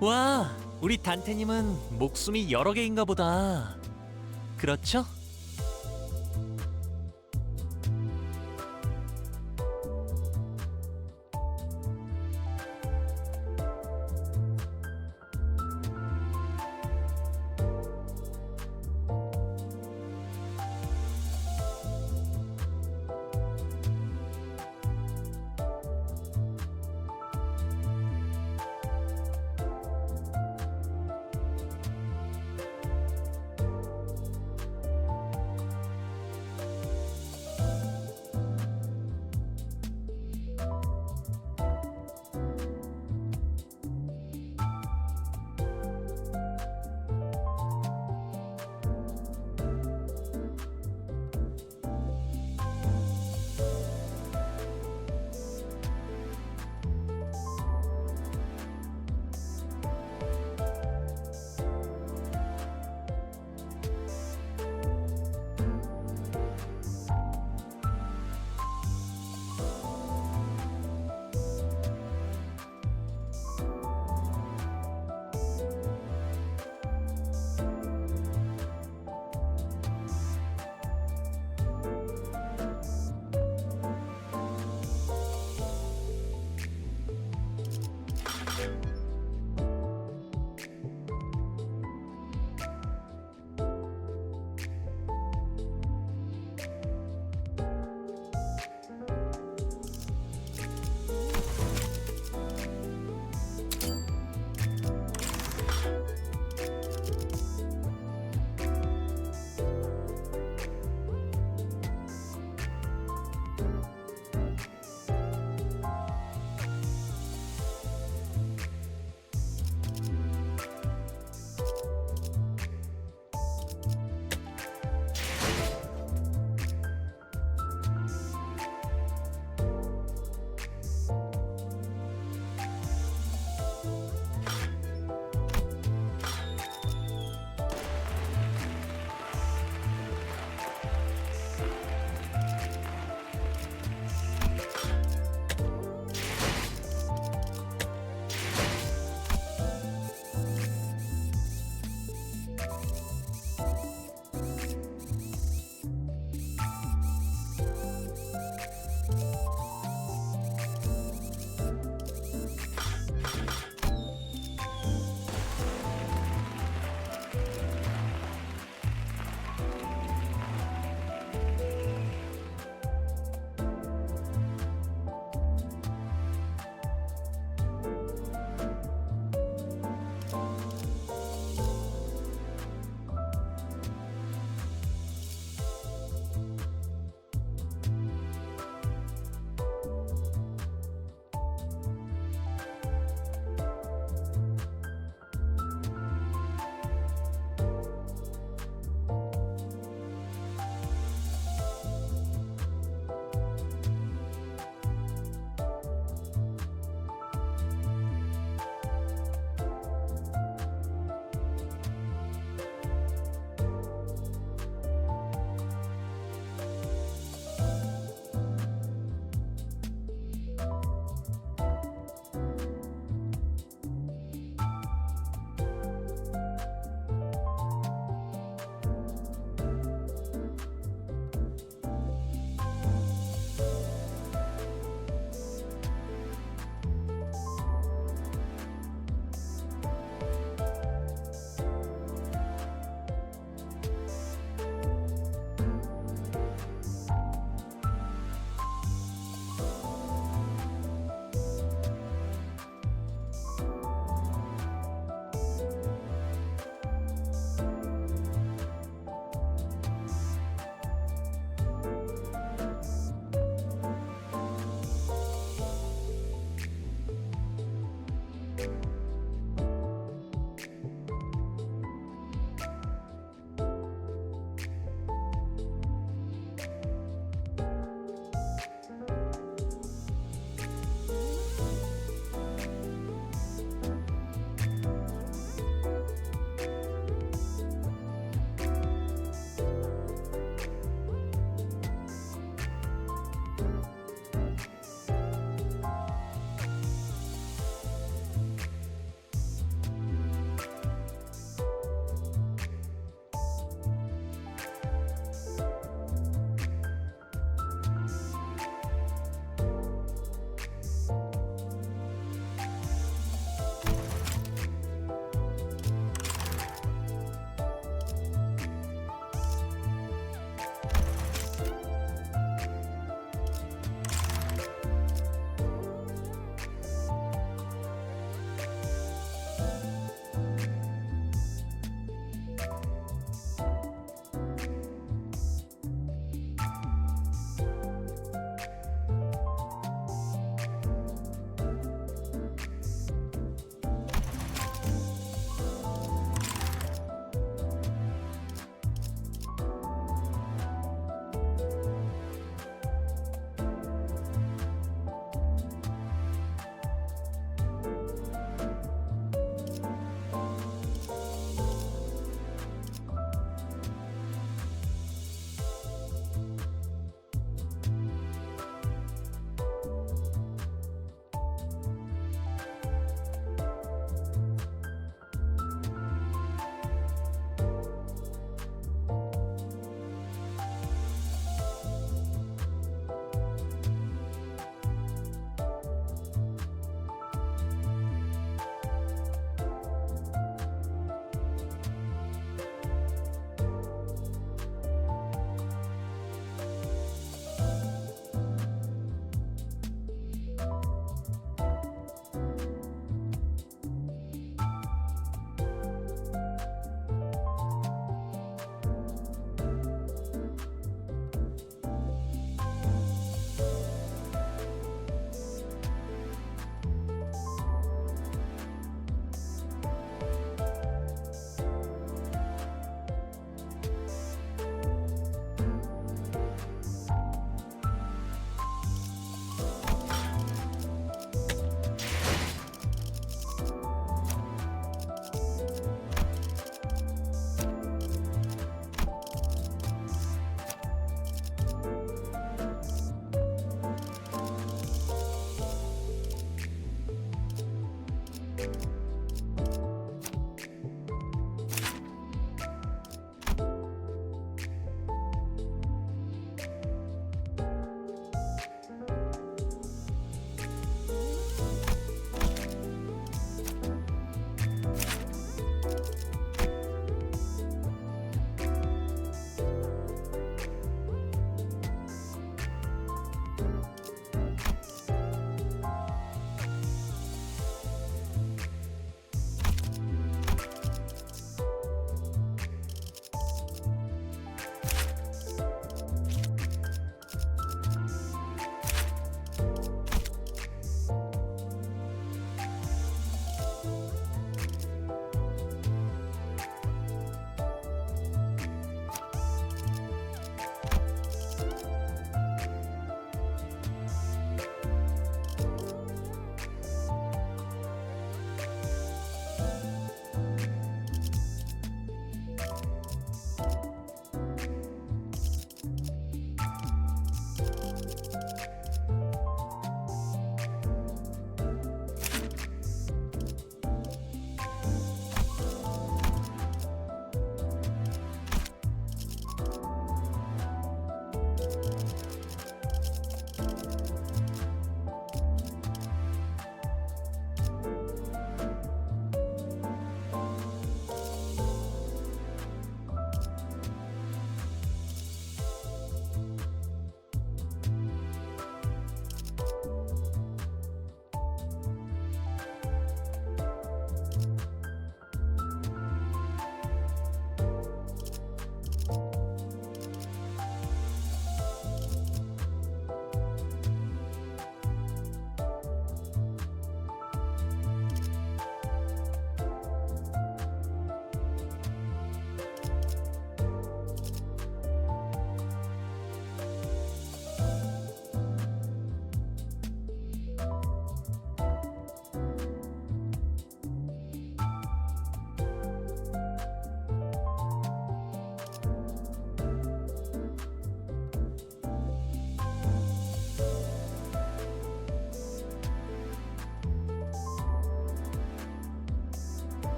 와, 우리 단테님은 목숨이 여러 개인가 보다. 그렇죠?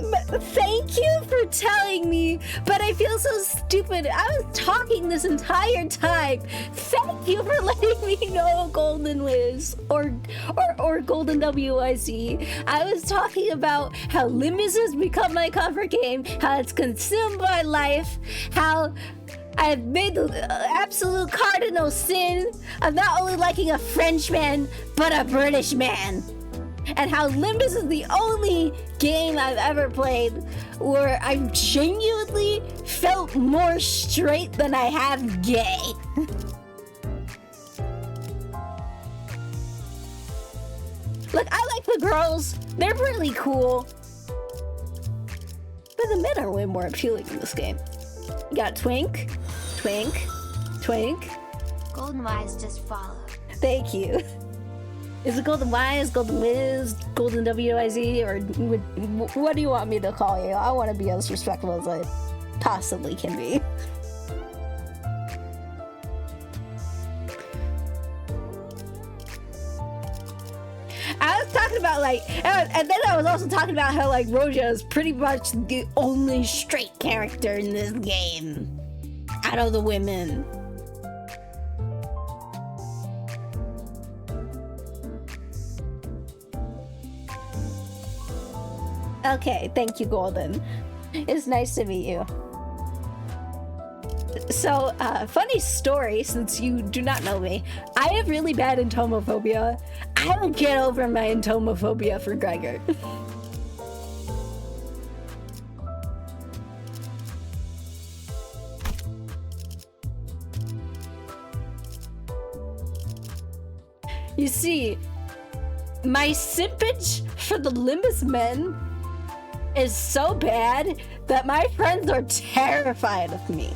Thank you for telling me, but I feel so stupid. I was talking this entire time. Thank you for letting me know, Golden Wiz, or Golden WIC. I was talking about how Limbus has become my comfort game, how it's consumed my life, how I've made the absolute cardinal sin of not only liking a French man, but a British man. And how Limbus is the only game I've ever played where I genuinely felt more straight than I have gay. Look, I like the girls. They're really cool. But the men are way more appealing in this game. You got Twink, Twink, Twink. Golden Wise just followed. Thank you. Is it Golden Wise, Golden Wiz, Golden WIZ, or what do you want me to call you? I want to be as respectful as I possibly can be. I was talking about and then I was also talking about how Roja is pretty much the only straight character in this game out of the women. Okay, thank you, Golden. It's nice to meet you. So, funny story, since you do not know me. I have really bad entomophobia. I don't get over my entomophobia for Gregor. You see, my simpage for the Limbus men is so bad that my friends are terrified of me.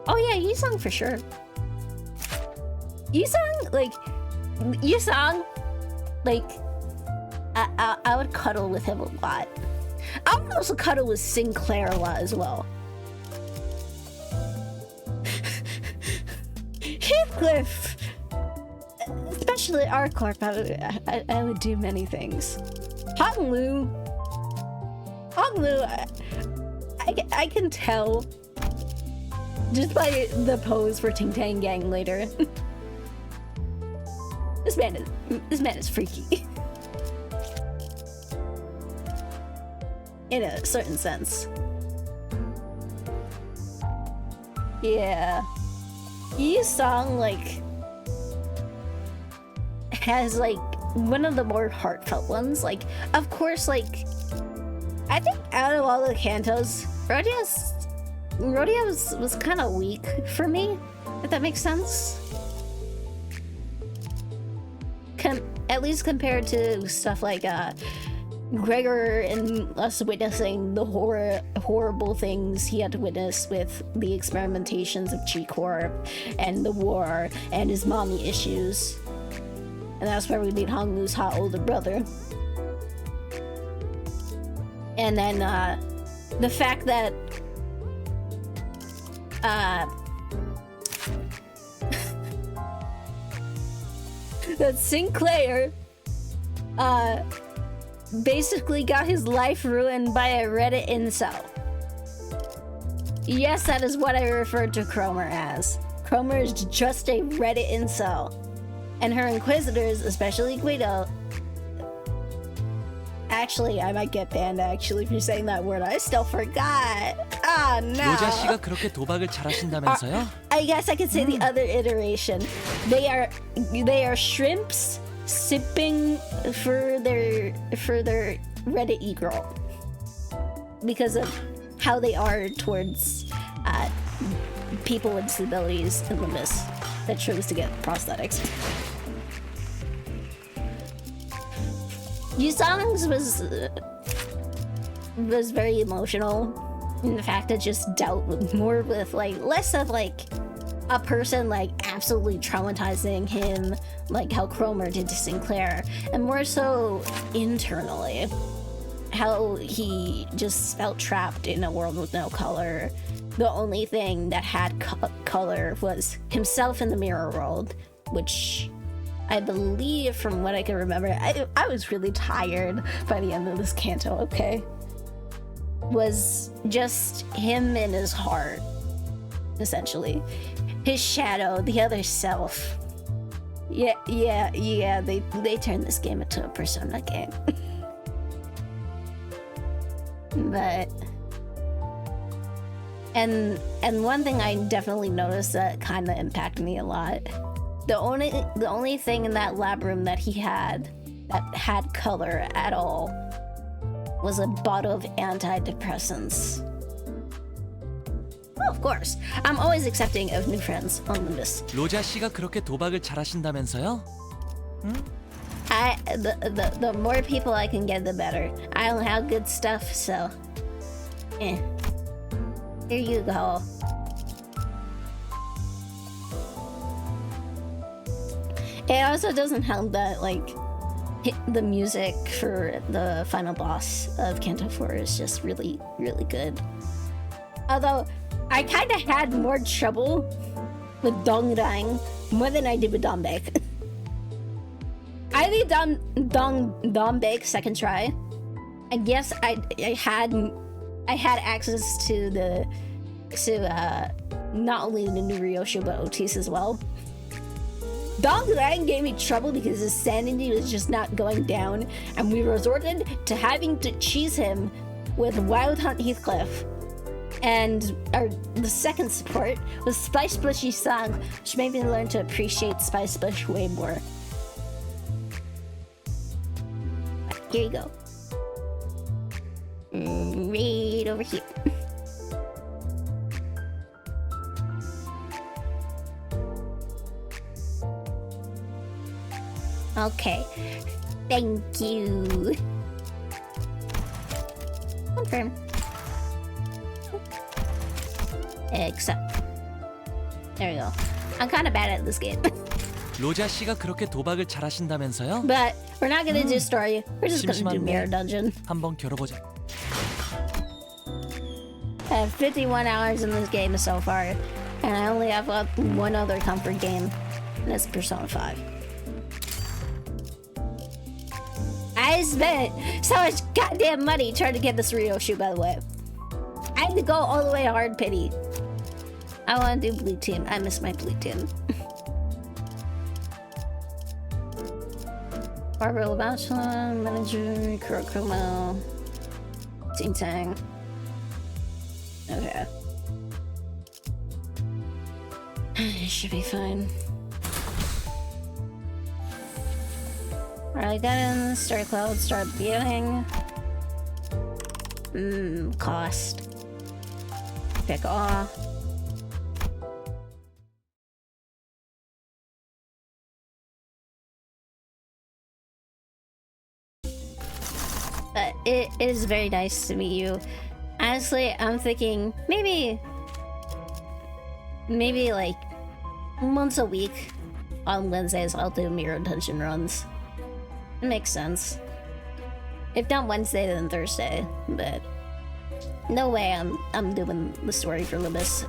Oh yeah, Yisung for sure. Yisung, I would cuddle with him a lot. I would also cuddle with Sinclair a lot as well. Heathcliff, especially our corp, I would do many things. Honglu, I can tell just by the pose for Ting Tang Gang later. This man is freaky. In a certain sense. Yeah. Yisung has one of the more heartfelt ones. Of course, I think out of all the Kantos, Rodia was kind of weak for me, if that makes sense. At least compared to stuff like Gregor and us witnessing the horrible things he had to witness with the experimentations of G-Corp and the war and his mommy issues. And that's where we meet Honglu's hot older brother. And then the fact that that Sinclair basically got his life ruined by a Reddit incel. Yes, that is what I referred to Cromer as. Cromer is just a Reddit incel. And her inquisitors, especially Guido... Actually, I might get banned for saying that word. I still forgot. Ah, no. 로자 씨가 그렇게 도박을 잘하신다면서요? I guess I could say the other iteration. They are shrimps sipping for their Reddit e-girl because of how they are towards people with disabilities and Limbus that chose to get prosthetics. Yusang's was very emotional in the fact that just dealt more with less of a person absolutely traumatizing him how Cromer did to Sinclair, and more so internally how he just felt trapped in a world with no color. The only thing that had color was himself in the mirror world, which I believe, from what I can remember, I was really tired by the end of this canto, okay? Was just him in his heart, essentially. His shadow, the other self. Yeah, they turned this game into a Persona game. But... And one thing I definitely noticed that kind of impacted me a lot. The only thing in that lab room that he had that had color at all was a bottle of antidepressants. Well, of course, I'm always accepting of new friends on Olympus. 로자 씨가 그렇게 도박을 잘하신다면서요? 응? The more people I can get, the better. I don't have good stuff, so here you go. It also doesn't help that, like, the music for the final boss of Canto 4 is just really, really good. Although, I kind of had more trouble with Dongrang more than I did with Dombek. I did Dombek second try. I guess I had access to not only the new Ryosho but Otis as well. Dongrang gave me trouble because his sanity was just not going down, and we resorted to having to cheese him with Wild Hunt Heathcliff. And the second support was Spice Bushy's song, which made me learn to appreciate Spice Bush way more. Here you go. Right over here. Okay, thank you. Confirm. Accept. There we go. I'm kind of bad at this game. 로자 씨가 그렇게 도박을 잘하신다면서요? But we're not gonna do story. We're just gonna do Mirror Dungeon. 한번 겨뤄보자. I have 51 hours in this game so far, and I only have one other comfort game, and it's Persona 5. I spent so much goddamn money trying to get this Ryoshu, by the way. I had to go all the way hard pity. I want to do Blue Team. I miss my Blue Team. Barbara Bachelor, Manager, Kurokomo, Ting Tang. Okay. It should be fine. Alright, got in, start cloud, start viewing. Cost. Pick off. But it is very nice to meet you. Honestly, I'm thinking maybe like once a week on Wednesdays I'll do Mirror Dungeon runs. It makes sense. If not Wednesday, then Thursday. But no way I'm doing the story for Libis.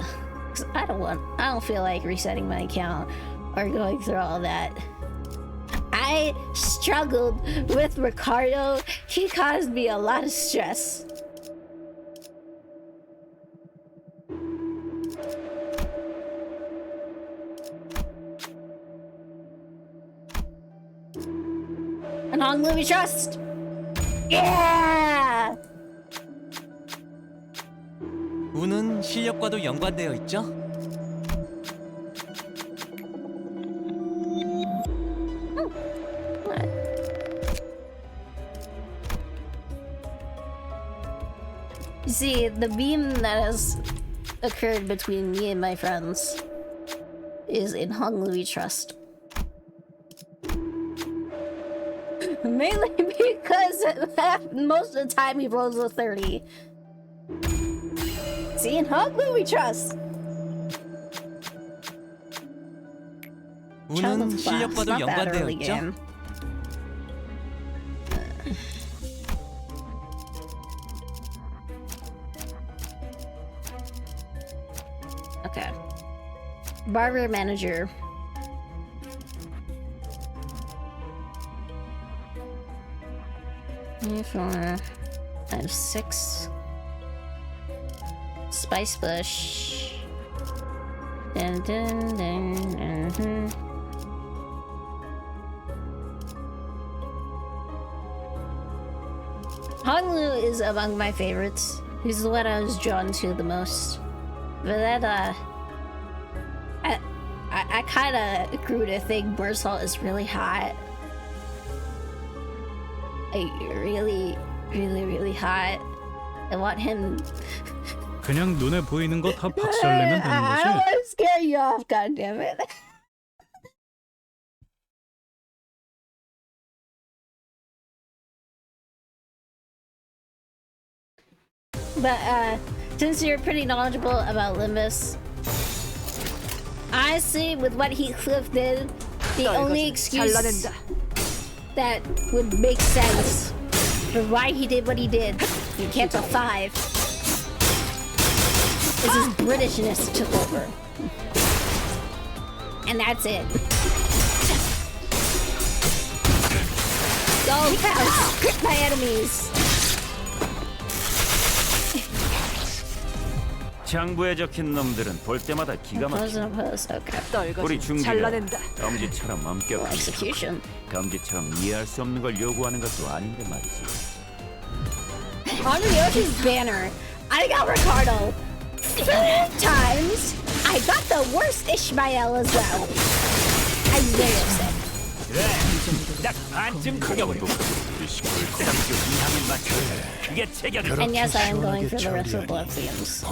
I don't feel like resetting my account or going through all that. I struggled with Ricardo. He caused me a lot of stress. And on Louis Trust. Yeah! 운은 실력과도 연관되어 있죠? See, the beam that has occurred between me and my friends is in Hung Louis Trust. Mainly because most of the time he rolls a 30. See, in Hung Louis Trust. 운은 실력과도 연관되어 있죠? Okay. Barber manager. 4, I have 6. Spice bush. Dun, dun, dun, Honglu is among my favorites. He's the one I was drawn to the most. But then, I kind of grew to think Bursalt is really hot. Like, really, really, really hot. I want him. 그냥 눈에 보이는 거 다 박살내면 되는 I 거지. don't want to scare you off, goddammit. But since you're pretty knowledgeable about Limbus, honestly, with what Heathcliff did, the only excuse that would make sense for why he did what he did in Canto 5 is his Britishness took over. And that's it. Go house, grip my enemies. 장부에 적힌 놈들은 볼 때마다 기가 막혀. Okay. 우리 중지가 검지처럼 엄격한 Execution. 검지처럼 이해할 수 없는 걸 요구하는 것도 아닌데 말이지. Under Yoshi's banner, I got Ricardo 3 times. I got the worst Ishmael as well. I'm very upset. 그래, 딱 반쯤 죽여버리고. 꼴등교 이항에 맞춰. 그게 체격이야. And yes, I am going for the rest of the Bloodzians.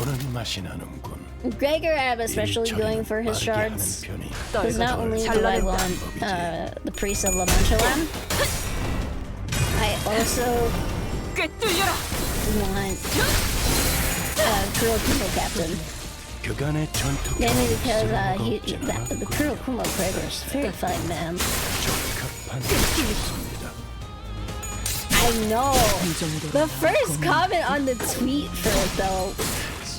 Gregor, I'm especially going for his shards. Because not only do I want the Priest of La Mancha, I also want Kurokumo Captain. Mainly because the Kurokumo Gregor is a very fine man. I know. The first comment on the tweet for it though,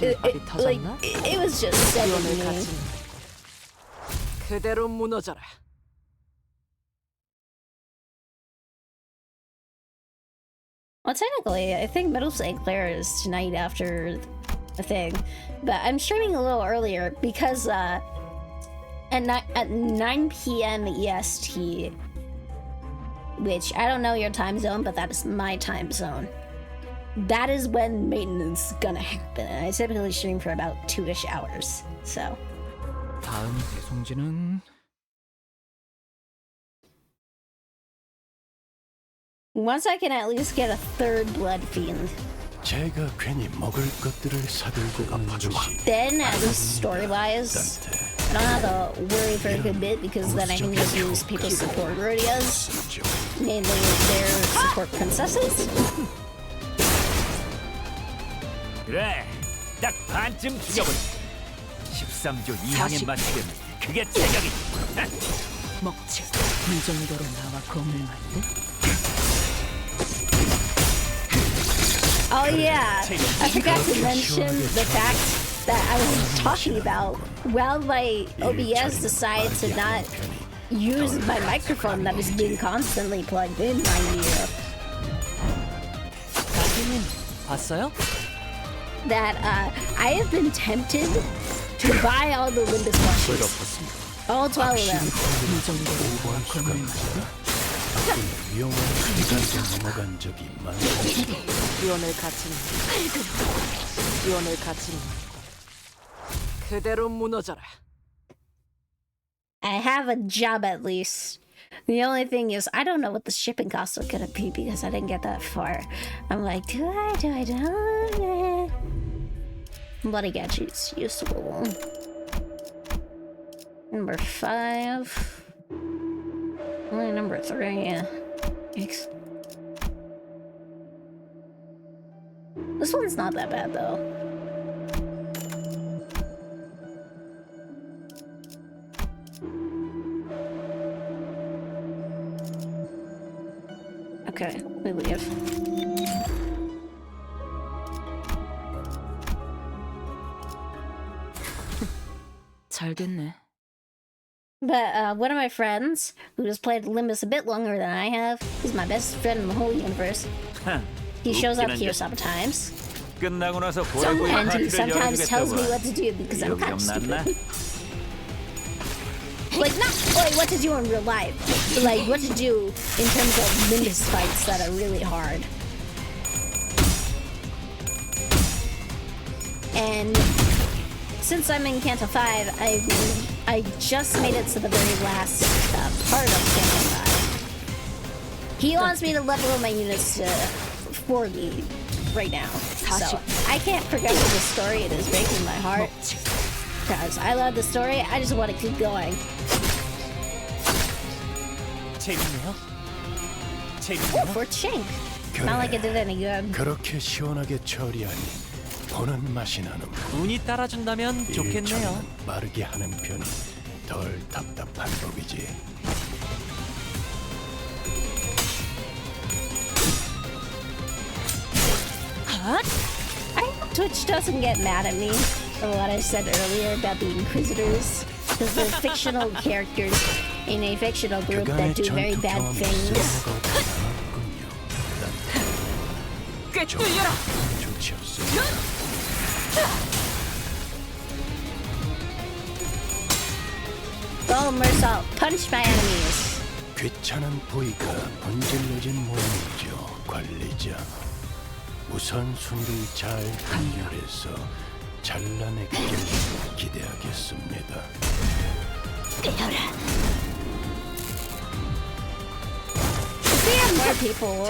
it was just sending me. 그대로 무너져라. Well, technically, I think Middle St. Clair is tonight after the thing, but I'm streaming a little earlier because at 9 p.m. EST, which I don't know your time zone, but that is my time zone. That is when maintenance is gonna happen, and I typically stream for about 2-ish hours. So 다음 배송지는 once I can at least get a 3rd Blood Fiend, 제가 괜히 먹을 것들을 사들고 가는 것이 then at least story-wise, I don't have to worry for a good bit because then I can just use people's support rodeos, mainly their support princesses. 그래, 딱 반쯤 죽여버려. 13조 이항에 맞추면 그게 체격이야. 먹지. 이 정도로 나와 공을 맞대? Oh yeah, I forgot to mention the fact that I was talking about. Well, my OBS decided to not use my microphone that is being constantly plugged in, mind you. 다키님 봤어요? That I have been tempted to buy all the Limbus plushies. All 12 of them. 이 정도로 나와 공을 맞대? 위험한 기간도 넘어간 적이 많습니다. 지원을 갖추는 지원을 갖추는 그대로 무너져라. I have a job at least. The only thing is, I don't know what the shipping costs are gonna be because I didn't get that far. I'm like, do I don't? Bloody gadget's useful. Number 5. Only number 3, yeah. Yikes. This one's not that bad though. Okay, we leave. 잘 됐네. But one of my friends, who has played Limbus a bit longer than I have, he's my best friend in the whole universe. He shows up here sometimes. 끝나고 나서 And he 파티를 sometimes tells me 열어주겠다고. what to do because I'm 기억이 kind of 좀 났나? stupid. Like, not like what to do in real life, but like what to do in terms of Limbus fights that are really hard. And since I'm in Canto 5, I just made it to the very last part of Canto 5. He wants me to level up my units to 40 right now, so I can't progress with the story. It is breaking my heart because I love the story. I just want to keep going. 재밌네요. Oh, 재밌네요. for Chink. Not like it did any good. 그렇게 시원하게 처리하니 보는 맛이 나는 운이 따라준다면 좋겠네요. 일처리는 빠르게 하는 편이 덜 답답한 법이지. I hope Twitch doesn't get mad at me for what I said earlier about the Inquisitors, because they're fictional characters in a fictional group that do very bad things. 좋지 않소. Go, Mersault, punch my enemies. 귀찮은 부위가 번질러진 모양이죠, 관리자. 우선순위를 잘 분류해서 잘라내길 기대하겠습니다. If we have more people,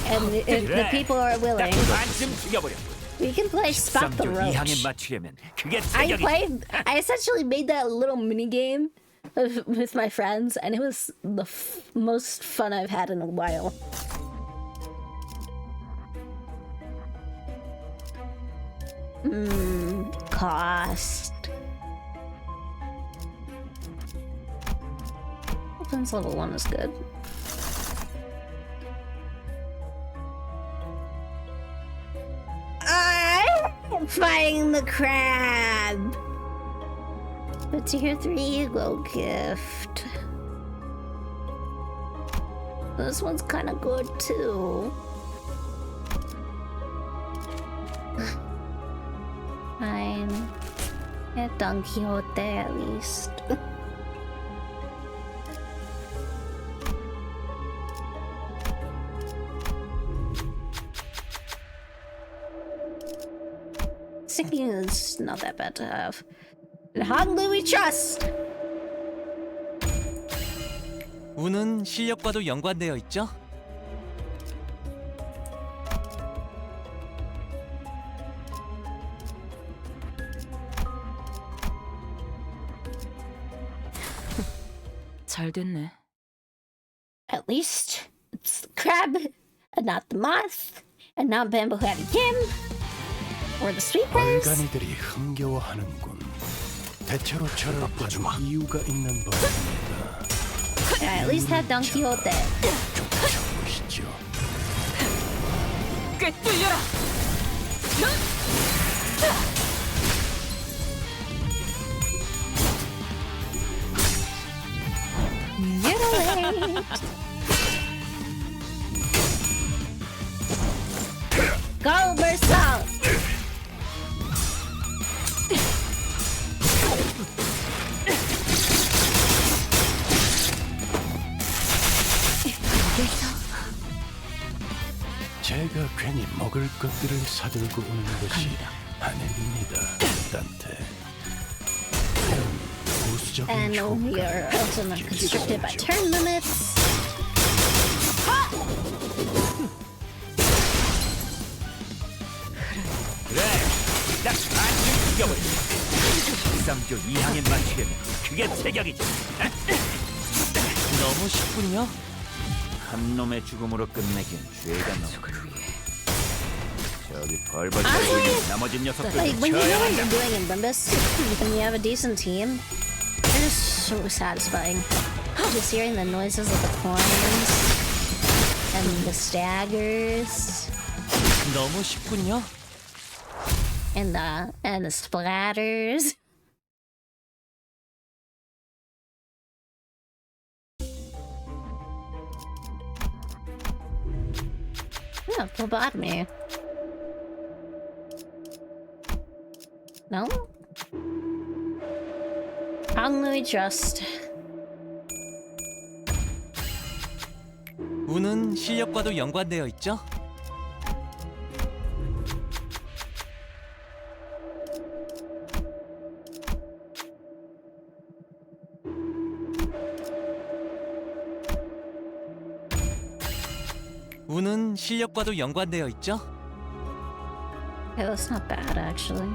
and if the people are willing, 반쯤 죽여버려. we can play Spot the 3조 이항에 Roach. 맞추려면 그게 체격이지. I essentially made that little mini game with my friends, and it was the most fun I've had in a while. Cost. Since level 1 is good. I'm fighting the crab! The tier 3 will gift. This one's kinda good too. Fine. Get Don Quixote at least. Sinking is not that bad to have. In Honglu we trust! 운은 실력과도 연관되어 있죠. 잘 됐네. At least it's the crab, and not the moth, and not Bamboo Hattie Kim, or the sweepers. 얼간이들이 흥겨워하는군. 대체로 저를 봐준 이유가 있는 법입니다. I at least had Don Quixote. 좀 보시죠. 꿰뚫려라. Mutilate! Go, Mersault! 제가 괜히 먹을 것들을 사들고 오는 것이 아닙니다, 단테. 보수적인 And we 효과를 are also not constricted by turn limits. 그래, 딱 반쯤 죽여버려. 3조 이항에 맞추려면 그게 체격이지. 너무 쉽군요. 한 놈의 죽음으로 끝내긴 죄가 너무. 저기 벌벌 떨고 Honestly, 있는 나머진 녀석들 like when you know 쳐야 what 한다. you're doing in Limbus, and you have a decent team, it is so satisfying. Just hearing the noises of the coins and the staggers 너무 쉽군요. and the splatters. Yeah, phlebotomy. No? How do we trust? 운은 실력과도 연관되어 있죠? 운은 실력과도 연관되어 있죠? Okay, that's not bad actually.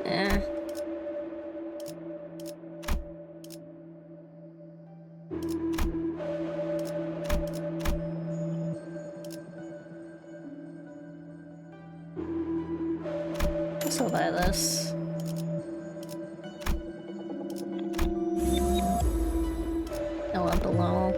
Eh. I'll buy this. I want below.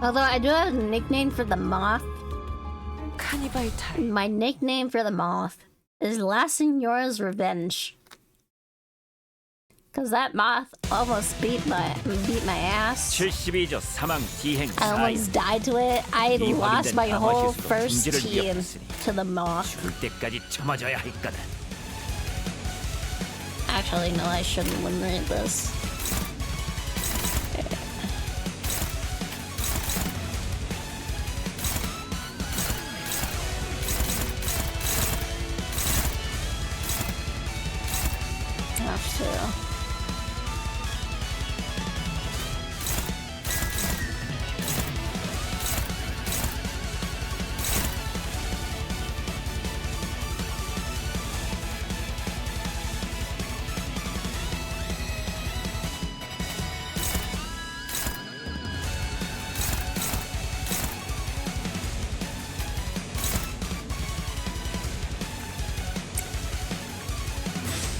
Although I do have a nickname for the moth. 카니발 타임. My nickname for the moth is La Signora's Revenge. Cause that moth almost beat my ass. 72조 사망 디행 I 4인 almost died to it. I 이 lost 어린된 my 강화 whole 실수로 first 경제를 team 위협했으니 to the moth. 죽을 때까지 참아줘야 할 거다. Actually, no, I shouldn't eliminate this. Have to.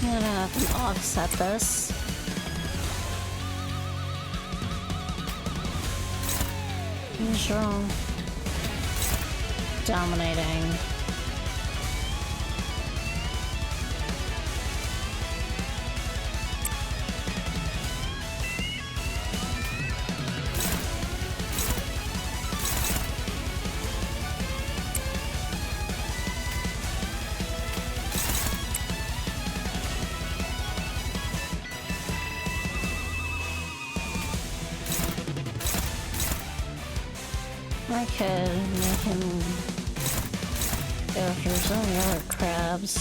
I'm gonna have to offset this. What's wrong? Dominating. I could make him go after some of the other crabs.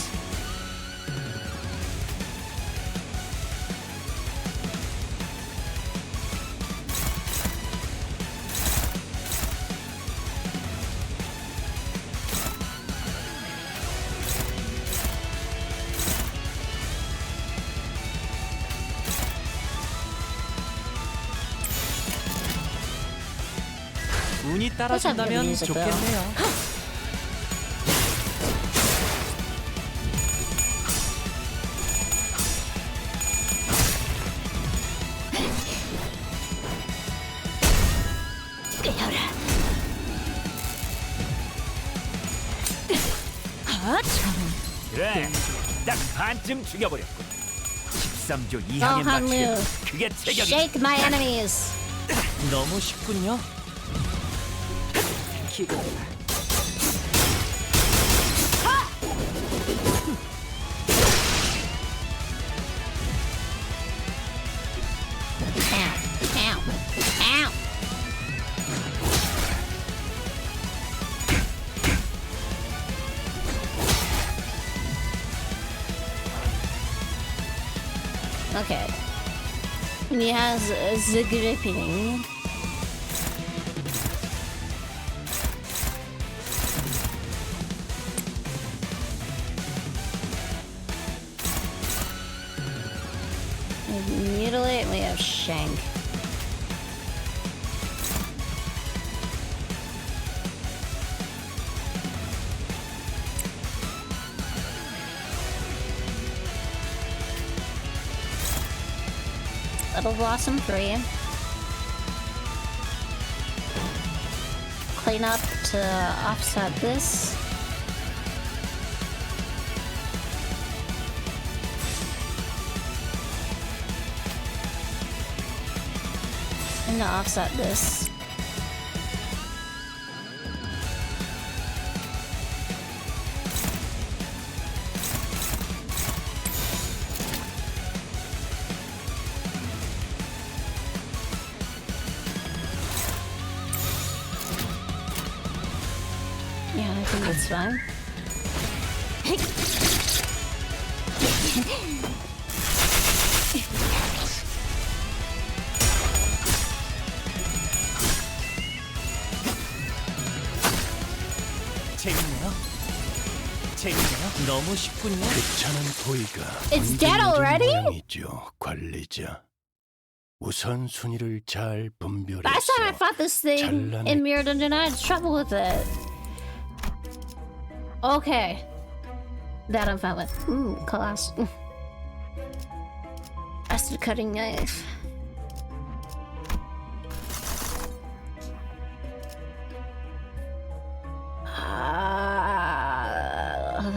운이 따라준다면 music, though. 좋겠네요. 그래, 딱 반쯤 죽여버렸고 13조 Go 이항에 맞추게 Hanlu. 그게 체격이. Shake my enemies. 너무 쉽군요. Ow. Ow. Ow. Okay. And he has the gripping. Mutilate, we have Shank. Little Blossom 3. clean up to offset this. And to offset this. Yeah, I think that's fine. 재밌네요. 재밌네요. 너무 쉽군요. 귀찮은 도의가 It's dead already? 모양이죠, 관리자. 우선순위를 잘 분별해서 Last time I fought this thing in Mirror Dungeon, I had trouble with it. Okay. That I'm fine with. Ooh, class. Acid cutting knife.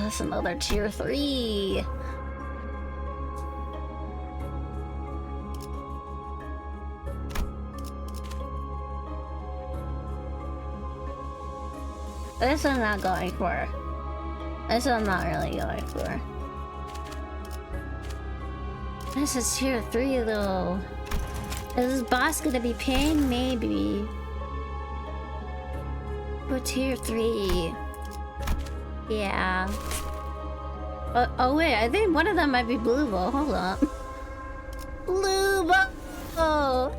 That's another tier 3. This I'm not going for. This I'm not really going for. This is tier 3 though. Is this boss gonna be pain? Maybe. But tier 3. Yeah. Oh wait, I think one of them might be Blue Bow. Hold on. Blue Bow!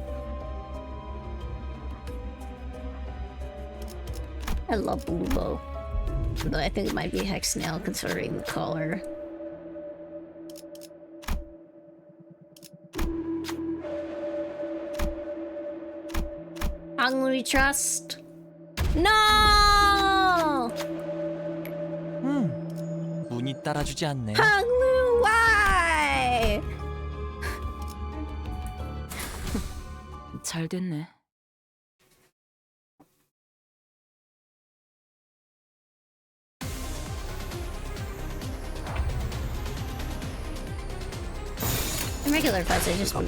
I love Blue Bow. Though I think it might be Hex Nail considering the color. Hungry Trust. No! 운이 따라주지 않네요. Hungry, why? 잘 됐네. In regular fights, I just win.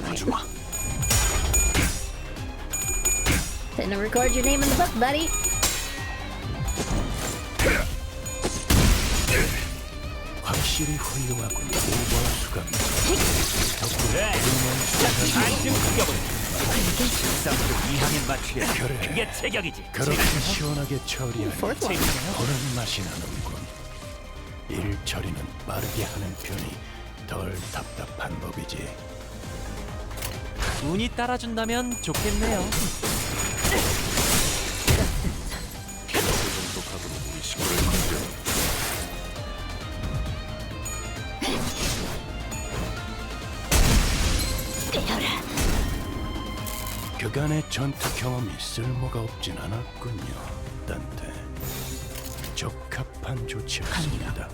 Didn't record your name in the book, buddy. 확실히 훌륭하군. 오버수가 그래. 안심 공격을. 쌍으로 이항에 맞추려. 그게 체격이지. 그렇게 시원하게 처리하니 보는 맛이 나는군. 일 처리는 빠르게 하는 편이 덜 답답한 법이지. 운이 따라준다면 좋겠네요. 그간의 전투 경험이 쓸모가 없진 않았군요, 딴테. 적합한 조치였습니다.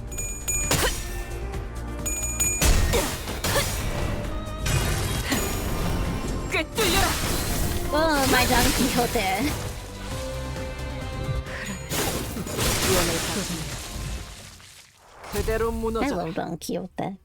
꿰뚫려라! Oh, my Don Quixote. 그대로 I 무너져. love Don Quixote.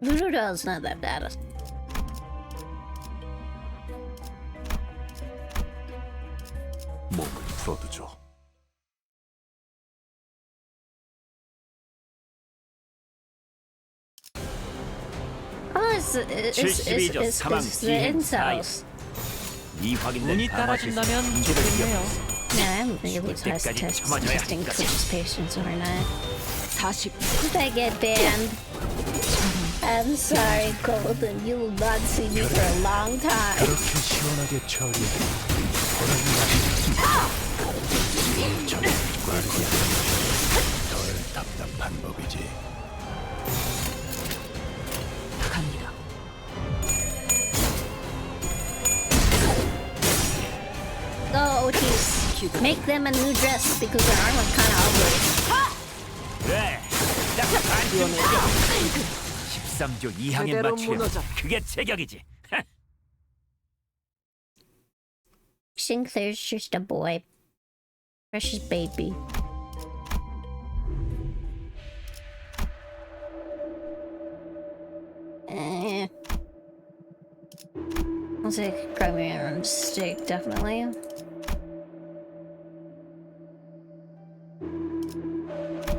Voodoo's not that bad. 몸을 풀어두죠. Oh, it's the incels. 이 확인된 운이 따라준다면 좋겠네요. Nah, I'm really testing Twitch's patience overnight. 40. If I get banned, I'm sorry, Golden. You will not see me for a long time. 그렇게 시원하게 처리하니 보는 맛이 나는군. 일 처리는 빠르게 하는 덜 답답한 법이지. 갑니다. Go, Otis. Make them a new dress because their armor's kind of ugly. 그래, 딱 반쯤 죽여. 13조 2항에 제대로 맞추려면 무너져라. 그게 제격이지. Sinclair's just a boy. Precious baby. I'll take Chromium Stick, definitely.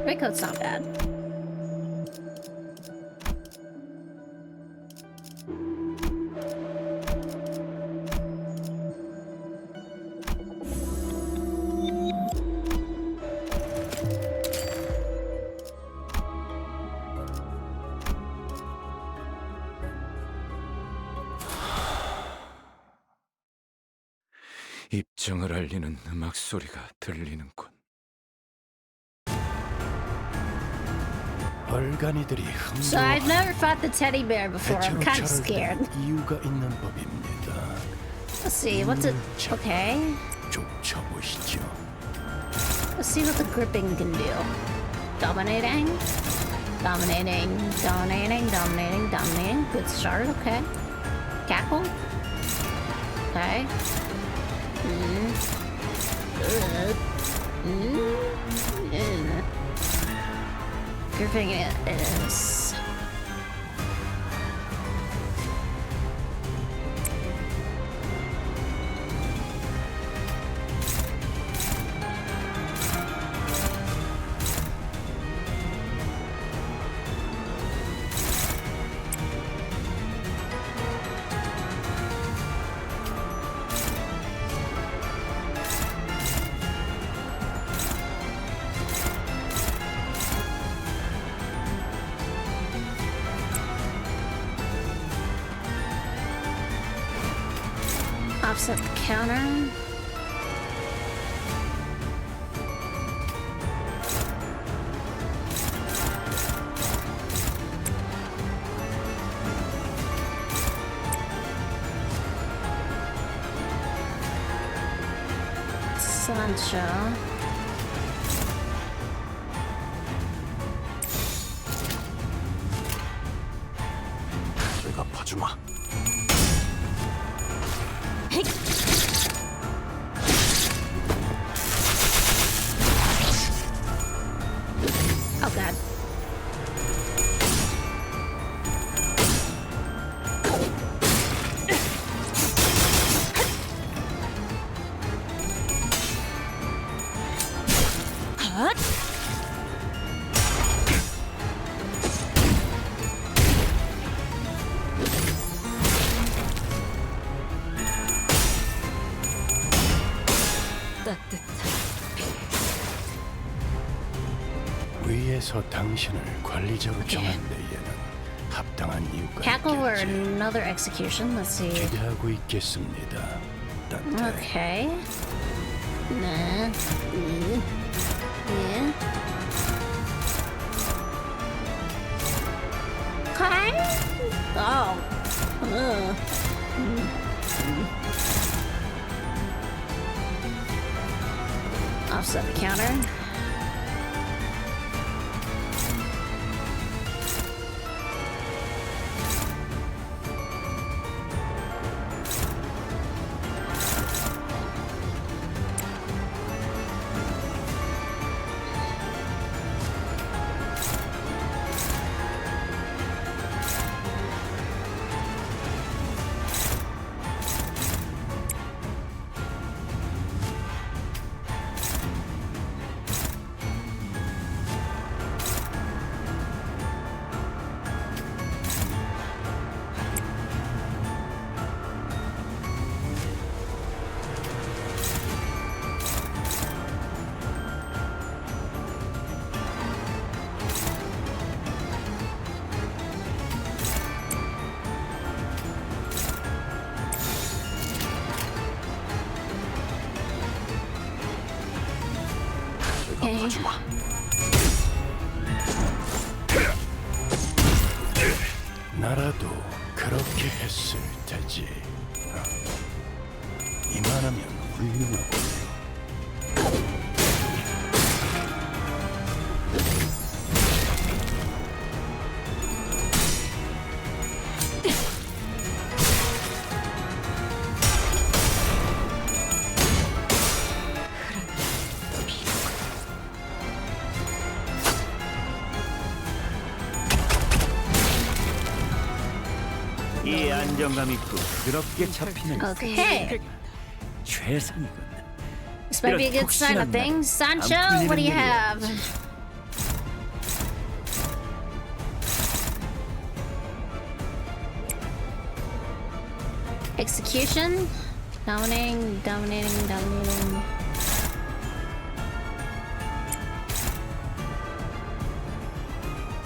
Raincoat's not bad. 입정을 알리는 음악 소리가 들리는군. 얼간이들이 So I've never fought the teddy bear before. I'm kind of scared. 이유가 있는 법입니다. Let's see, what's it? Okay. 쫓아보시죠. Let's see what the gripping can do. Dominating. Dominating. Dominating. Dominating. Dominating. Good start, okay. Cackle. Okay. Gripping it is. Offset the counter. Sancho. 내가 봐주마. Oh god. 위에서 당신을 관리자로 정한 데에는 합당한 이유가 Cackle or 있겠지. another execution? Let's see. 기대하고 있겠습니다. 딴테. Okay. Nah. Yeah. Okay. Oh. Offset the counter. 나라도 그렇게 했을 테지. 이만하면 훌륭하군요. 신경감 있고 그렇게 잡히는 Okay. 최상이군. This might be a good sign of things. Sancho, what do you have? Execution. Dominating.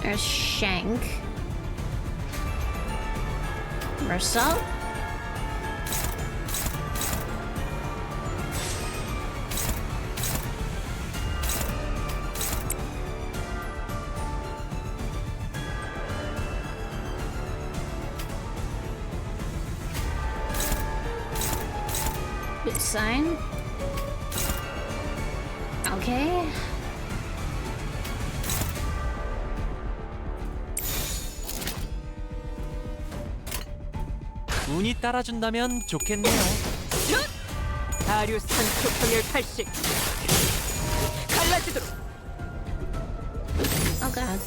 There's Shank. Mercel. Good sign. Okay. 운이 따라준다면 좋겠네요. 다리우스 한초평열 80 갈라지도록. Oh god.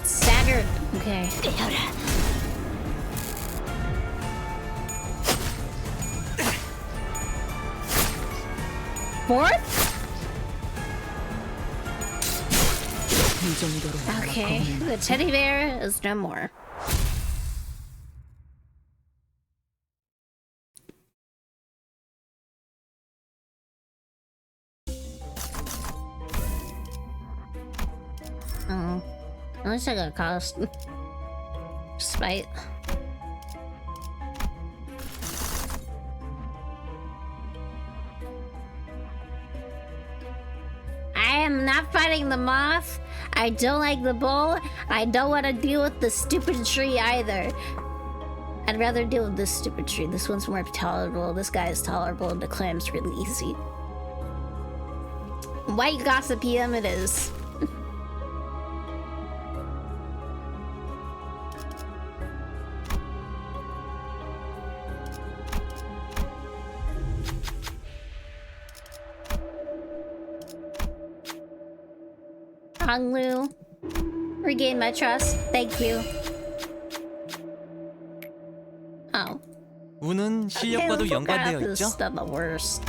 Staggered. Okay. Fourth? 이 정도로 나와 Okay. 검을 The teddy bear is no more. Oh. At least I got a cost. Spite. I am not fighting the moth. I don't like the bull. I don't want to deal with the stupid tree either. I'd rather deal with this stupid tree. This one's more tolerable. This guy is tolerable and the clam's really easy. White Gossip PM it is. Honglu, regain my trust. Thank you. Oh. 운은 실력과도 연관되어 This 있죠. is the worst.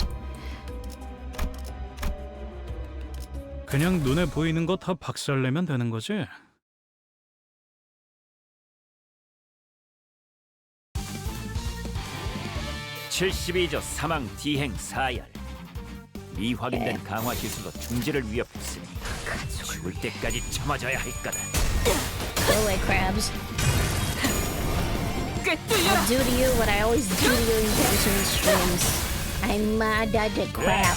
그냥 눈에 보이는 거 다 박살내면 되는 거지. (72조) 사망 디행 사열. 미확인된 강화 기술로 중지를 위협했으니 죽을 때까지 참아줘야 할 거다. Go away, crabs. I'll do to you what I always do to you in Genshin streams. I'm mad at the crab.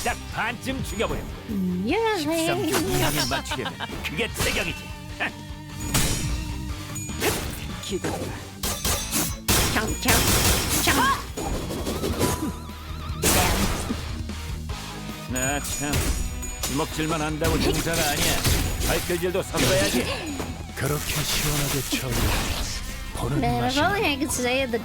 딱 반쯤 죽여버려. Yeah. 13조 이하면 맞추려면 그게 제격이지. 기도가 Chomp, chomp, chomp. Damn. 나 참 주먹질만 한다고 중사가 아니야. 발걸질도 섞어야지. 그렇게 시원하게 처리해. 보는 Man, if 맛이 only I could say the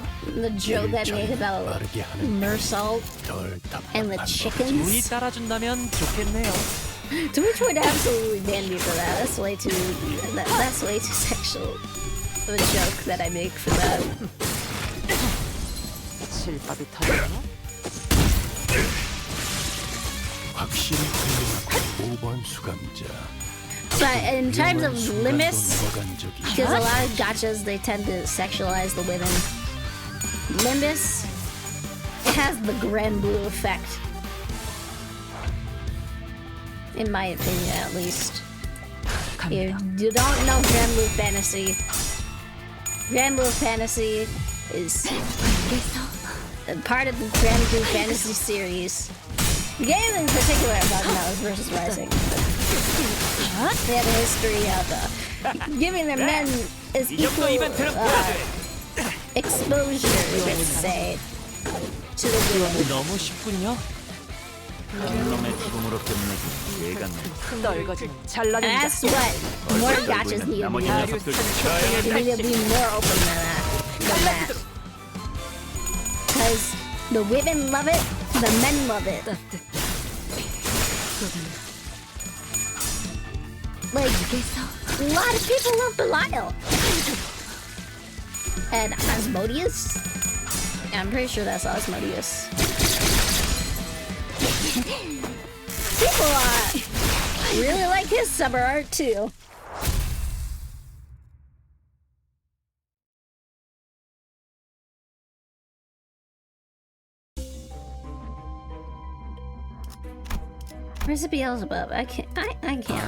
joke I made about 빠르게 하는 Mersault 덜 and the 답답한 운이 chickens. 따라준다면 좋겠네요. Twitch would absolutely ban me for that. That's way too. That's way too sexual of a joke that I make for that. 실밥이 터졌나? 확실히 훌륭한 5번 수감자. But in terms of Limbus, 넘어간 적이 because a lot of gachas they tend to sexualize the women. Limbus, it has the Grand Blue effect, in my opinion, at least. If you don't know Grand Blue Fantasy, Grand Blue Fantasy is part of the Grand Blue Fantasy series. The game in particular I'm talking about is Versus Rising. They have a history of giving their men is equal exposure, let's say, to the women. 너무 쉽군요. 놈의 죽음으로 끝내기 예가 너무. 떨거지면 And 잘라낸다. that's what more gachas need to 나머지 be. 녀석들 쳐야 They need to be more open than that. Because the women love it, the men love it. Like, a lot of people love Belial. And Asmodeus? Yeah, I'm pretty sure that's Asmodeus. People really like his summer art too. Where's the Beelzebub? I can't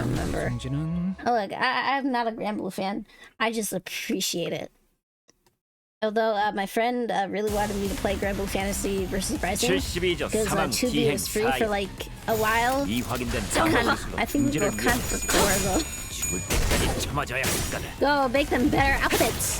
remember. 성지는 Oh, look, I'm not a Granblue fan. I just appreciate it. Although my friend really wanted me to play Granblue Fantasy versus Rising 72조 because 사망 2B 디행 was free for 4열. like a while. 이 확인된 So 강화 kind of, 기술로 I think we 중지를 were kind of for though. 죽을 때까지 참아줘야 할 거다. Go make them better outfits.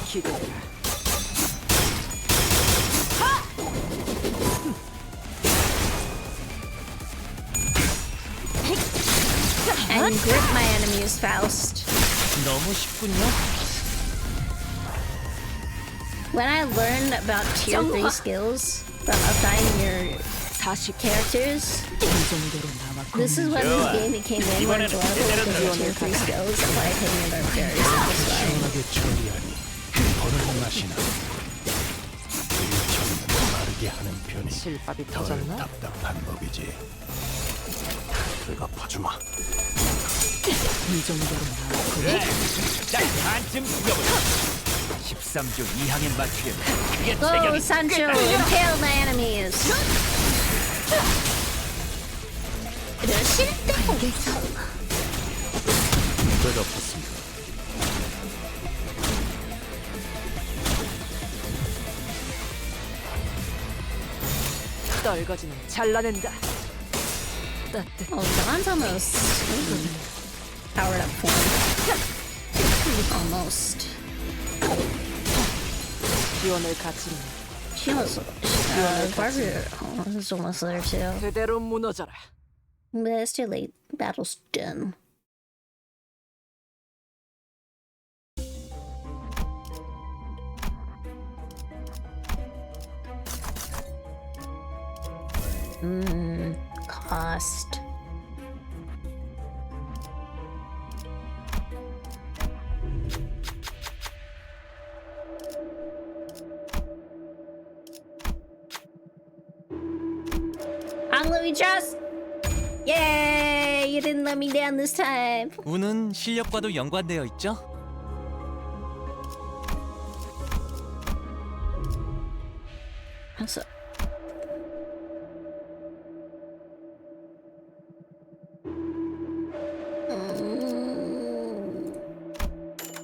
And grip my enemies, Faust. 너무 쉽군요. When I learned about tier 3 skills from assigning your characters, this is when this game became way more enjoyable because of tier 3 skills and my opinion are very satisfying. 시원하게 처리하니 보는 맛이 나. 일처리는 빠르게 하는 편이 실밥이 덜 터졌나? 답답한 법이지. 내가 봐주마. 이 정도로 나와 그래, 딱 반쯤 죽여보자. 13조 2항에 맞추려면 그게 Go, 체격이 Sancho! Impale my enemies! 배가 없었습니다. 떨거지는 잘라낸다. Oh, Dawn's almost powered up form. Almost. 지원을 갖추는 She was, Barbara was almost there too. 그대로 무너져라. But it's too late. Battle's done. Cost. I'm let me trust. Yay! You didn't let me down this time. 운은 실력과도 연관되어 있죠? So,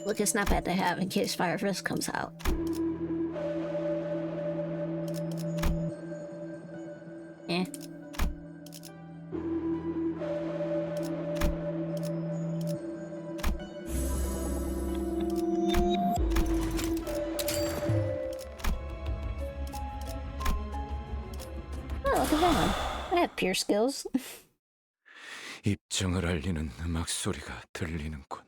look, it's not bad to have in case Fire Fist comes out. Eh. Oh, look at that one. I have pure skills. 입정을 알리는 음악 소리가 들리는군.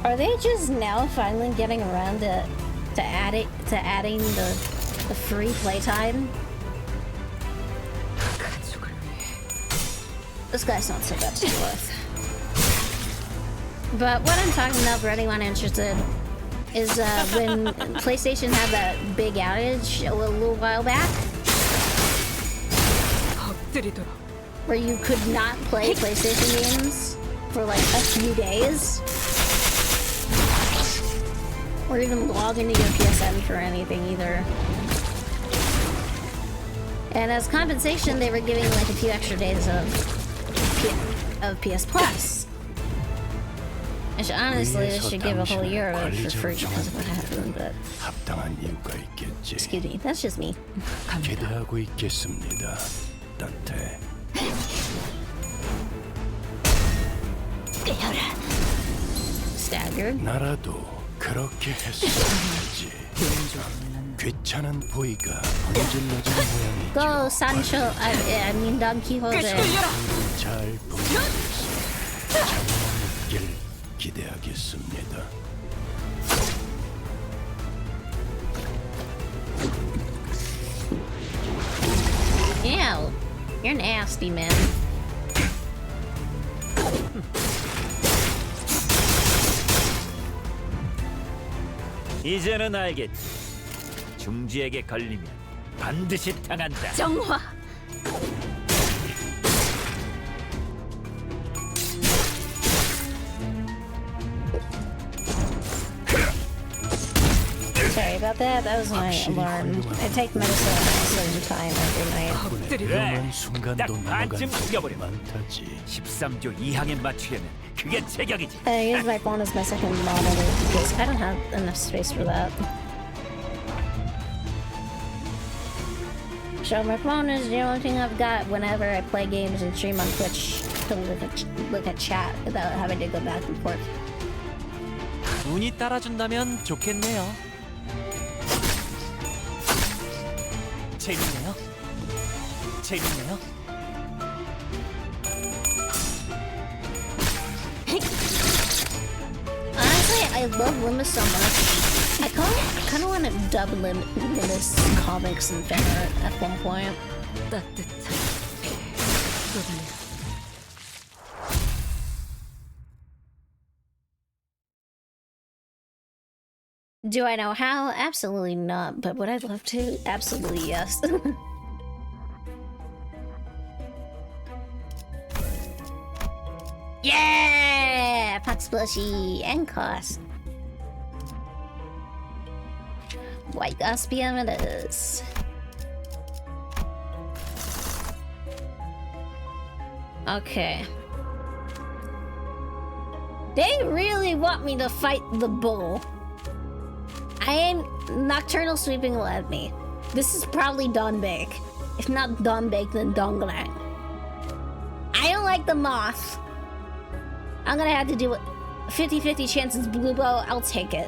Are they just now finally getting around to adding the free playtime? This guy's not so bad to deal with. But what I'm talking about for anyone interested is when PlayStation had that big outage a little while back, 엎드리도록. where you could not play PlayStation games for like a few days. Or even log into your PSN for anything either. And as compensation, they were giving like a few extra days of PS Plus. Which honestly, they should give a whole year of it for free because of what happened, but 합당한 이유가 있겠지. excuse me, that's just me. 기대하고 있겠습니다. 단테. staggered. 나라도 그렇게 했어야지. 귀찮은 부위가 문질러진 모양이죠. Go, Sancho. I mean Don Quixote. 잘 분석해서 장난을 길 기대하겠습니다. Ew, you're nasty, man. 이제는 알겠지. 중지에게 걸리면 반드시 당한다. 정화. Sorry about that. That was my alarm. I take medicine at a certain time every night. 위험한 순간도 딱 넘어간 반쯤 적이 죽여버려. 많다지. 13조 2항에 맞추려면 그게 제격이지. I use my phone as my second monitor because I don't have enough space for that. So my phone is the only thing I've got whenever I play games and stream on Twitch to look at chat without having to go back and forth. 운이 따라준다면 좋겠네요. 재밌네요. 재밌네요. Honestly, I love Loomis so much. I kind of want to dub Loomis comics and fan art at one point. 따뜻한 쏟아내. Do I know how? Absolutely not. But would I love to? Absolutely yes. Yeah! Pox Plushy and Cost. White Gospium it is. Okay. They really want me to fight the bull. I am Nocturnal Sweeping will let me. This is probably Donbake. If not Donbake, then Donglang. I don't like the moth. I'm gonna have to do it. 50-50 chances Blue Bow, I'll take it.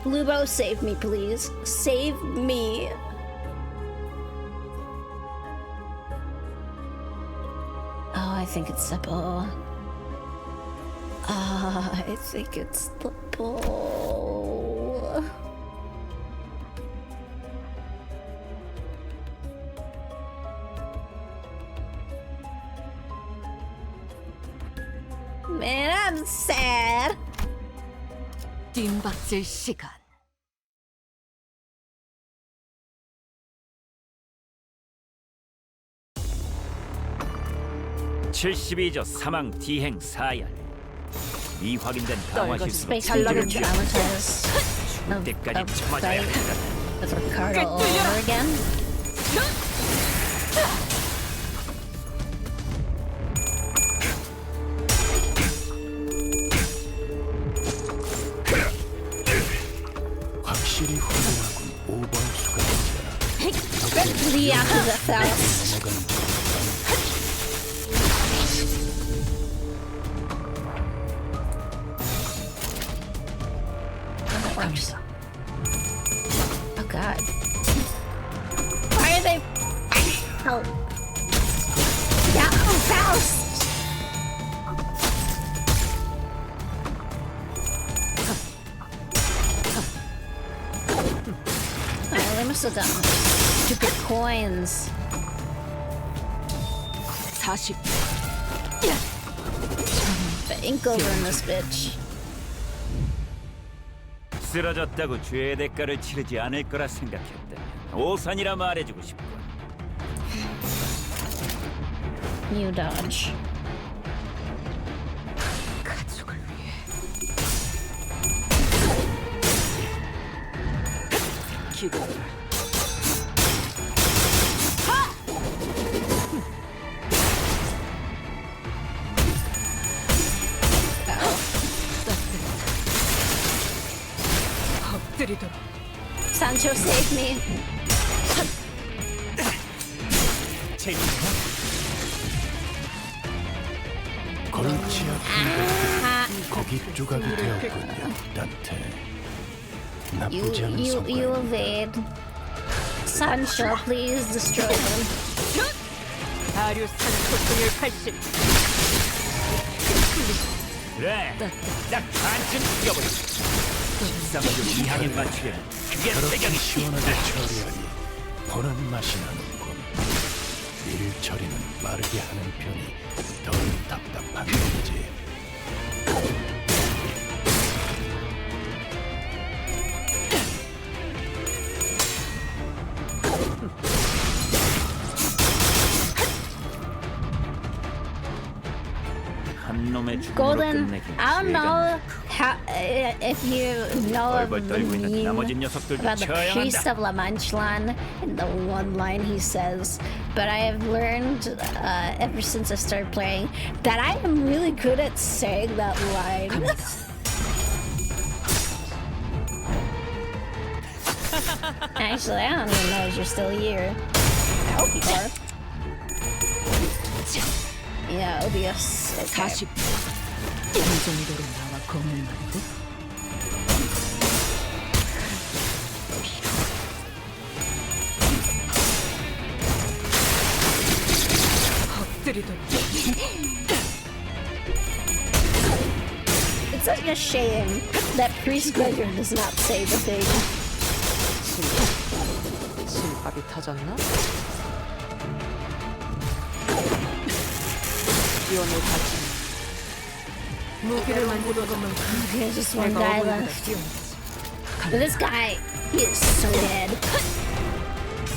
Blue Bow, save me, please. Save me. Oh, I think it's the bull. Ah, I think it's the bull. Man, I'm sad. 뜀박질 시간. (72조) 사망 디행 사열. 미확인된 강화 실수로 Space Ranger 중지를 취하. Dramatise 죽을 때까지 참아줘야 한다. with Ricardo all over again. 확실히 훌륭하군. 5번 수감자. The Yakuza Faust. 넘어가는 중. Oh god. Why are they... Help. Yakuza Faust! Alright, they must have done stupid coins. 40. The ink over in this bitch. 쓰러졌다고 죄의 대가를 치르지 않을 거라 생각했다. 오산이라 말해주고 싶고. You dodge. 가족을 위해. 기도해라. 엎드리도록. Sancho, save me. 재밌네요. 골치 아픈 고기 조각이 되었군요. 단테 나쁘지 않은 You 성과. evade. Sancho, please destroy them. 아류산 소통을 발신. 그래, 딱 반쯤 죽여버려. 13주 이하에 맞추려면 그게 저렇게 배경이지. 시원하게 처리하니 보는 맛이 나는군. 일 처리는 빠르게 하는 편이 덜 답답한 거지. 한 놈의 죽음으로 Golden, 끝내긴 I don't know 죄가 how, if you know of 벌벌 the 떨고 있는 meme 나머지 녀석들도 about the 쳐야 priest 한다. of La Manchalan and the one line he says. But I have learned ever since I started playing that I am really good at saying that line. Actually, I don't even know if you're still here. I hope you are. Yeah, OBS. Okay. 40. 이 정도로 나와 공을 만들. 엎드리도록. It's such a shame that Priest Gregor does not say the thing. 실밥이 터졌나? 기원을 가진 무기를 만들어 보면 There's just one 내가 guy 어머니보다 left. 뛰어났지. But this guy, he is so dead.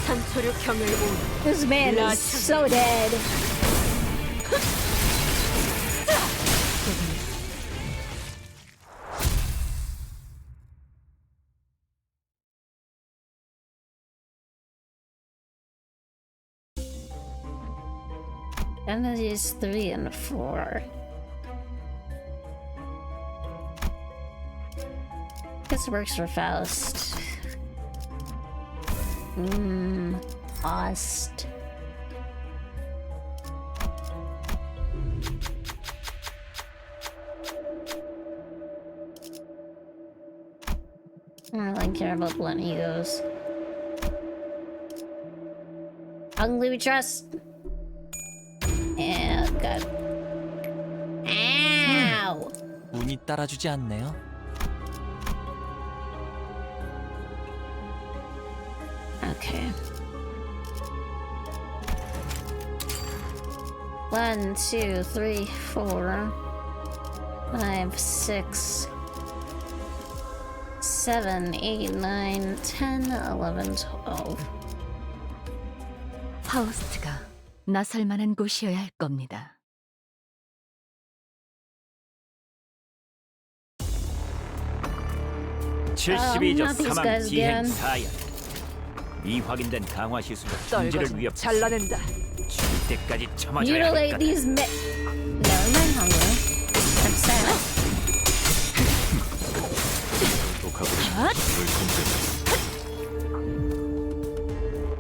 산소류 경을 온 This man is so dead. Entities 3 and 4. This works for Faust. Faust. I don't really care about blunt egos. Ugly we trust. Yeah, God. Ow! 운이 따라주지 않네요. Okay. 1, 2, 3, 4, 5, 6, 7, 8, 9, 10, 11, 12. 파우스트가 나설 만한 곳이어야 할 겁니다. not 72조 these 사망 guys 디행 again. 4열. 미확인된 강화 시술로 중지를 떨궈서 위협. 잘라낸다. 죽을 때까지 참아줘야 할 Mutilate 거다. these Never mind, hunger. I'm sad.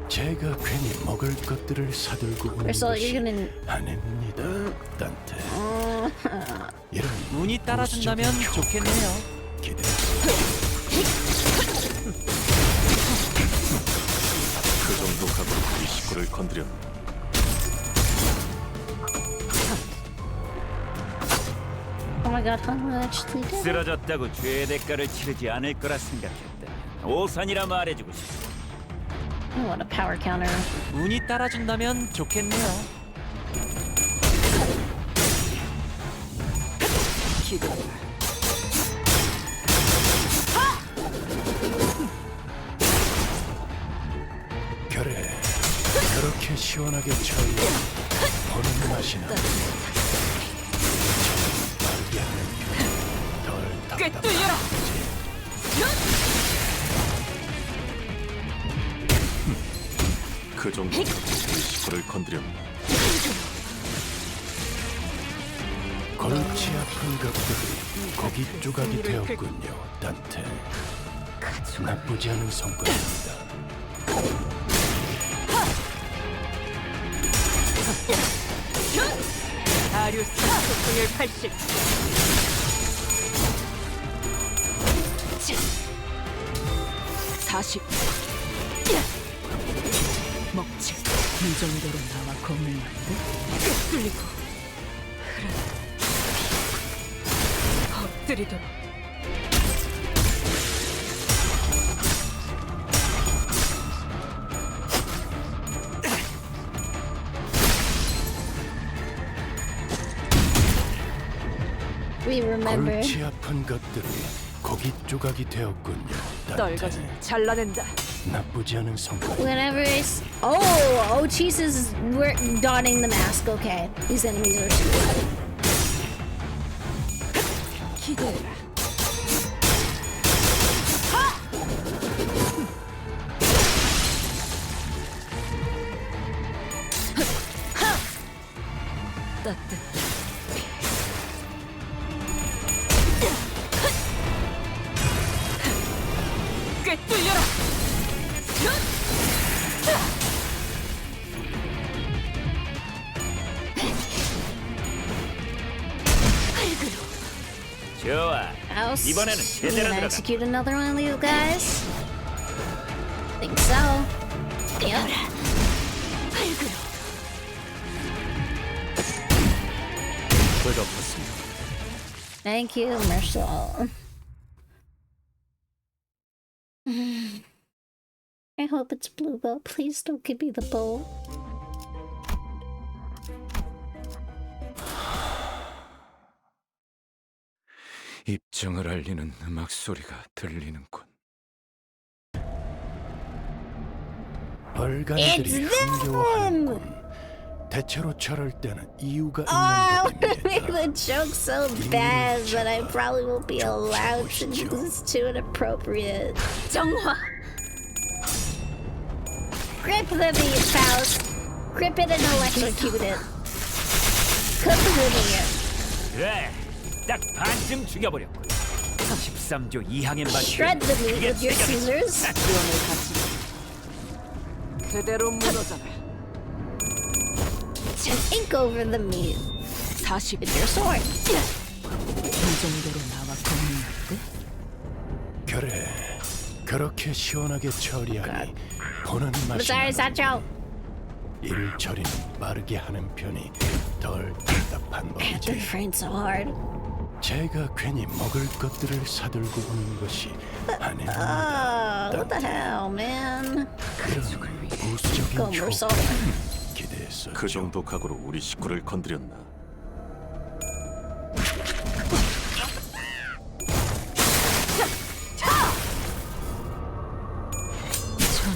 제가 괜히 먹을 것들을 사들고 오는 So 것이 you're gonna. 아닙니다. 단테 이런 운이 따라준다면 보수적인 좋겠네요. 기대. 그 정도 각오로 이 식구를 건드렸네. Oh my god, hunger actually did. 쓰러졌다고 죄의 대가를 치르지 않을 거라 생각했다. 오산이라 말해주고 싶어. What a power counter. 운이 따라준다면 좋겠네요. 기도. 그래 그렇게 시원하게 처리 보는 맛이 나. 빠르게 하는 덜 꿰뚫려라. 그 정도로 이 식구를 건드렸네. 골치 아픈 것들이 고기 조각이 되었군요. 단테 나쁘지 않은 성과입니다. 다리우스 소통열 80. 40. 먹지. 이 정도로 나와 검을 만들. 꿰뚫리고 흐르. 엎드리도록. We remember. 골치 아픈 것들이 고기 조각이 되었군요. 단테. 떨거지는 잘라낸다. 나쁘지 않은 성과. Whenever it's oh Cheese is we're donning the mask. Okay, these enemies are stupid. 기대해라. 따뜻. 꿰뚫려라. 좋아. Else, 이번에는 we 제대로 gonna 들어가. execute another one of you guys. Think so. Yep. 배고팠습니다. Thank you, Marshall. I hope it's Bluebell. Please don't give me the bow. 입장을 알리는 음악 소리가 들리는군. 얼간들이 It's them! 흥겨워하는군. 대체로 저럴 때는 이유가 Oh, I 있는 want to make 법입니다. the joke so bad, but I probably won't be allowed to 보시죠. because it's too inappropriate. 정화. Grip the meat, Faust. Grip it and electrocute it. Cook the meat. 그래. 딱 반쯤 죽여버렸고. 13조 이항의 맛. Shred the meat with your scissors. 지원을 가지. 그대로 무너져라. And ink over the meat 40. with your sword. 이 정도로 나와 검을 만들. 그래, 그렇게 시원하게 처리하니 보는 맛이 Sorry, Sancho. 일 처리는 빠르게 하는 편이 덜 답답한 I have to 법이지. refrain so hard. 제가 괜히 먹을 것들을 사들고 오는 것이 아닙니다. What the hell, man? 이런 부수적인 Go, Mersault. 효과를 기대했었죠. 그 정도 각오로 우리 식구를 건드렸나? 저런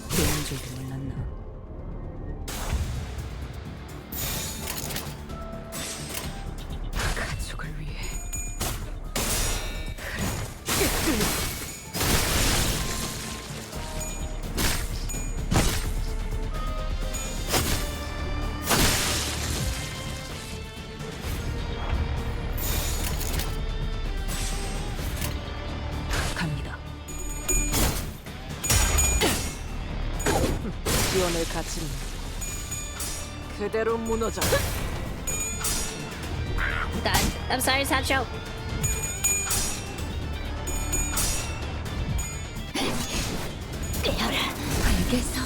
그런 줄도 몰랐나. 가족을 위해. 갑니다. 지원을 갖추니 그대로 무너져. God, I'm sorry, Sancho. 알겠어.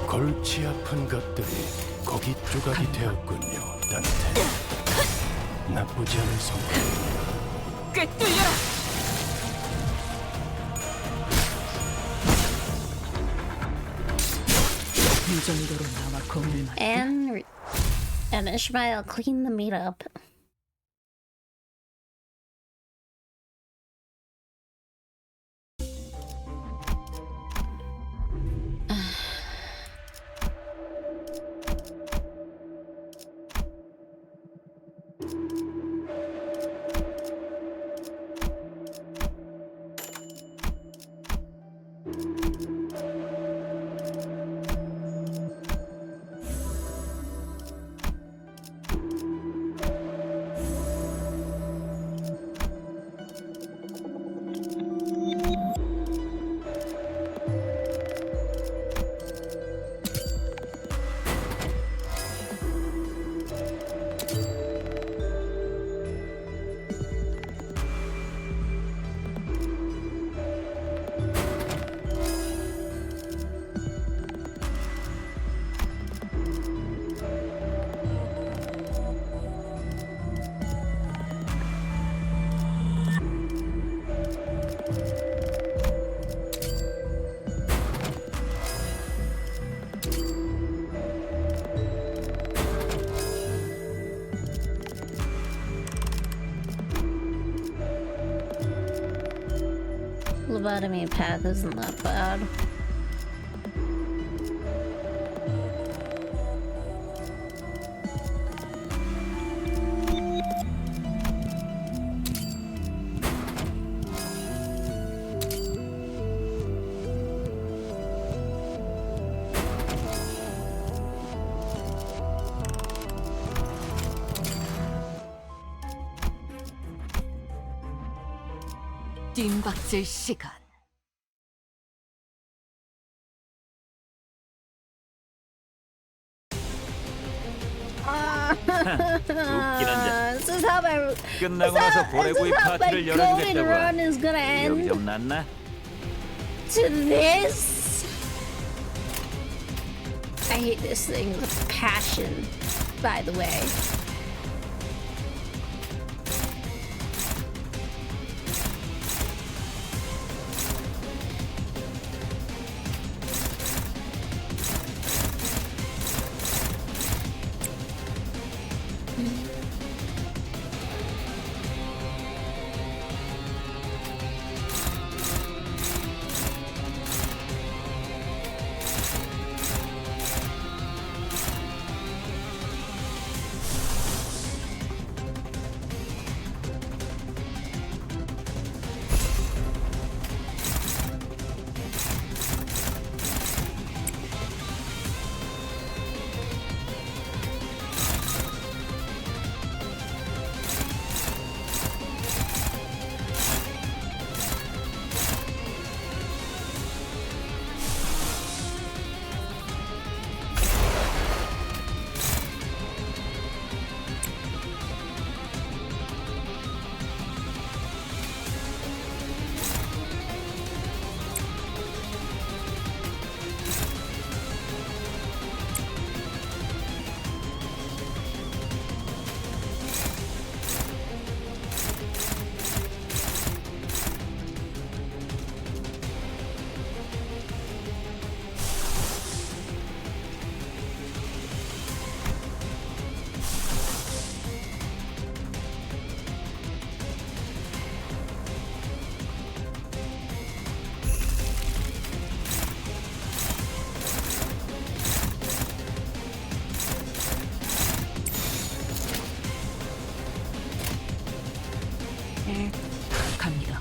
골치 아픈 것들이 고기 조각이 되었군요. 단테. 나쁘지 않은 성과. 꿰뚫려라. 이 정도로 나와 검을 만들. And Ishmael, clean the meat up. lobotomy path isn't that bad. 뜀박질 시간. 웃긴 한자. This is how my 끝나고 나서 보레구이 파티를 golden 열어주겠다고. run is gonna 의욕이 end. 좀 났나? To this. I hate this thing with passion, by the way. 갑니다.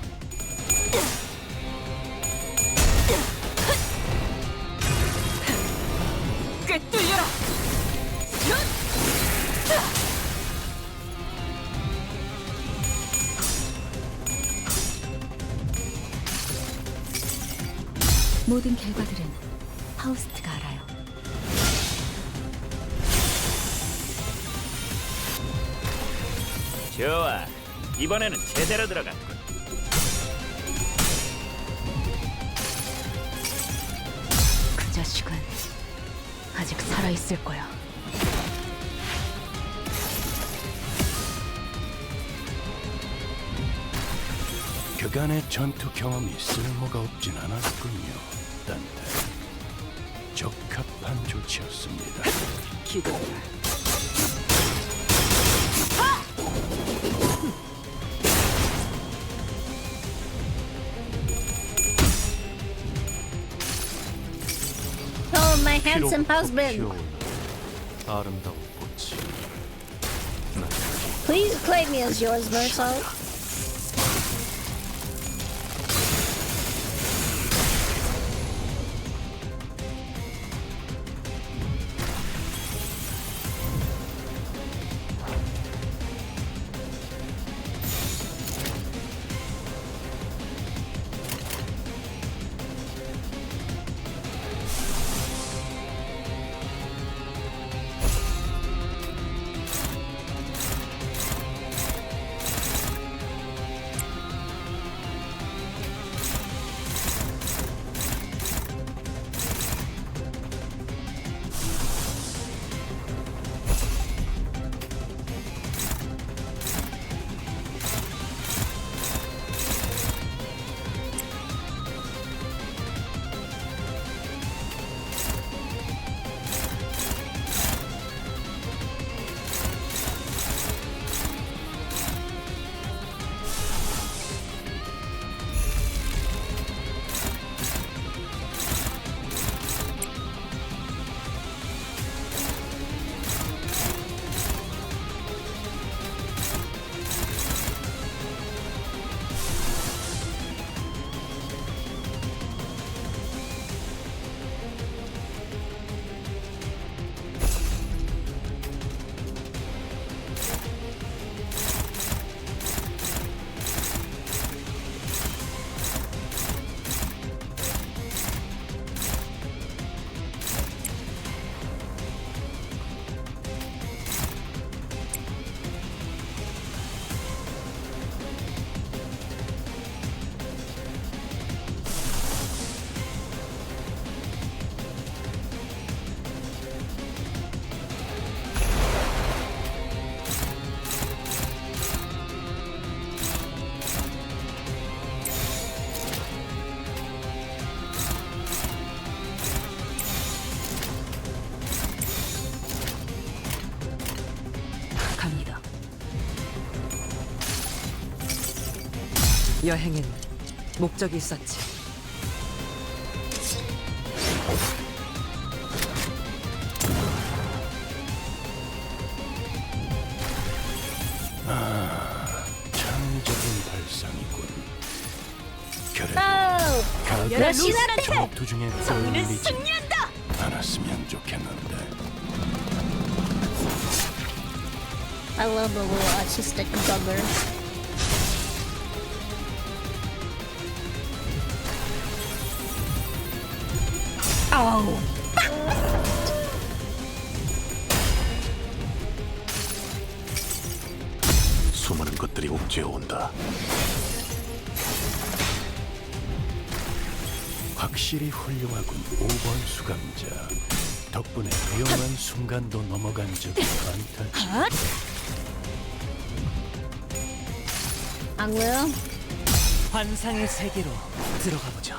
꿰뚫려라. 모든 결과들은 파우스트가 알아요. 좋아. 이번에는 제대로 들어갔군. 그 자식은 아직 살아있을 거야. 그간의 전투 경험이 쓸모가 없진 않았군요, 딴테. 적합한 조치였습니다. 기도해라. Oh, my handsome husband. 아름다운 꽃이 Please claim me as yours, Verso. 여행엔 목적이 있었지. 창의적인 발상이군. 그래도 Oh, 러시나한테 전투 중에 끌리지 않았으면 좋겠는데. I love the little autistic bugger. Oh. 수많은 것들이 옥죄어 온다. 확실히 훌륭하군. 5번 수감자. 덕분에 위험한 순간도 넘어간 적이 많다. 악루? 환상의 세계로 들어가 보죠.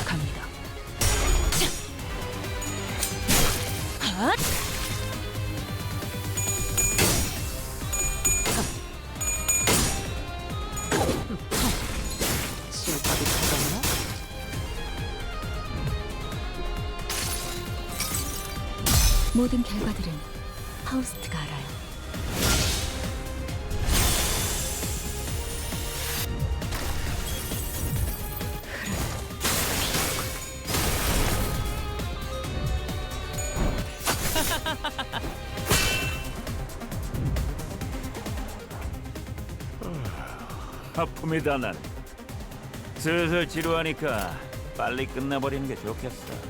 갑니다. 실밥이 터졌나? 모든 결과들은 파우스트가 알아요. 아픔이다 난. 슬슬 지루하니까 빨리 끝나버리는 게 좋겠어.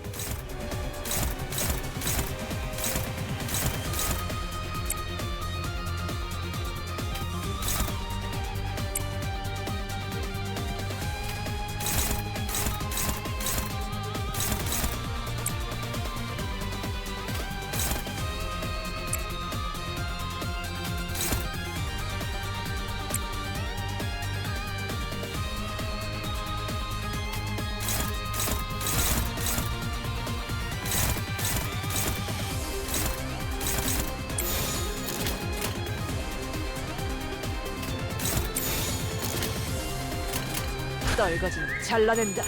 떨거지는 잘라낸다.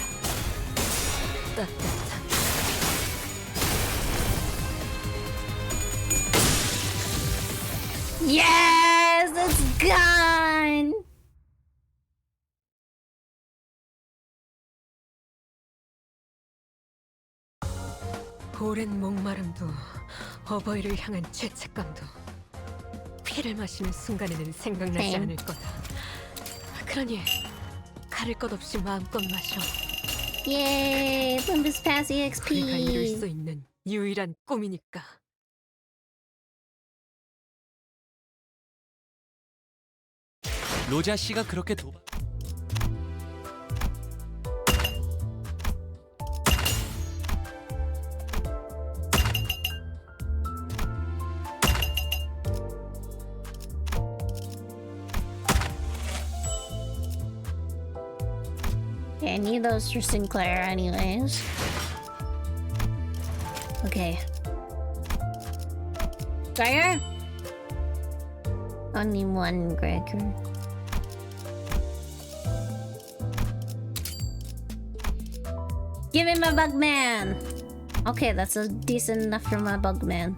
따뜻한 Yes, it's gone. 오랜 목마름도 어버이를 향한 죄책감도 피를 마시는 순간에는 생각나지 땡. 않을 거다. 그러니 가릴 것 없이 마음껏 마셔. Yay, Olympus Pass 우리가 이룰 수 EXP. 있는 유일한 꿈이니까. 로자 씨가 그렇게 도박... Yeah, I need those for Sinclair anyways. Okay. Gregor? Only one Gregor. Give me my bug man! Okay, that's a decent enough for my bug man.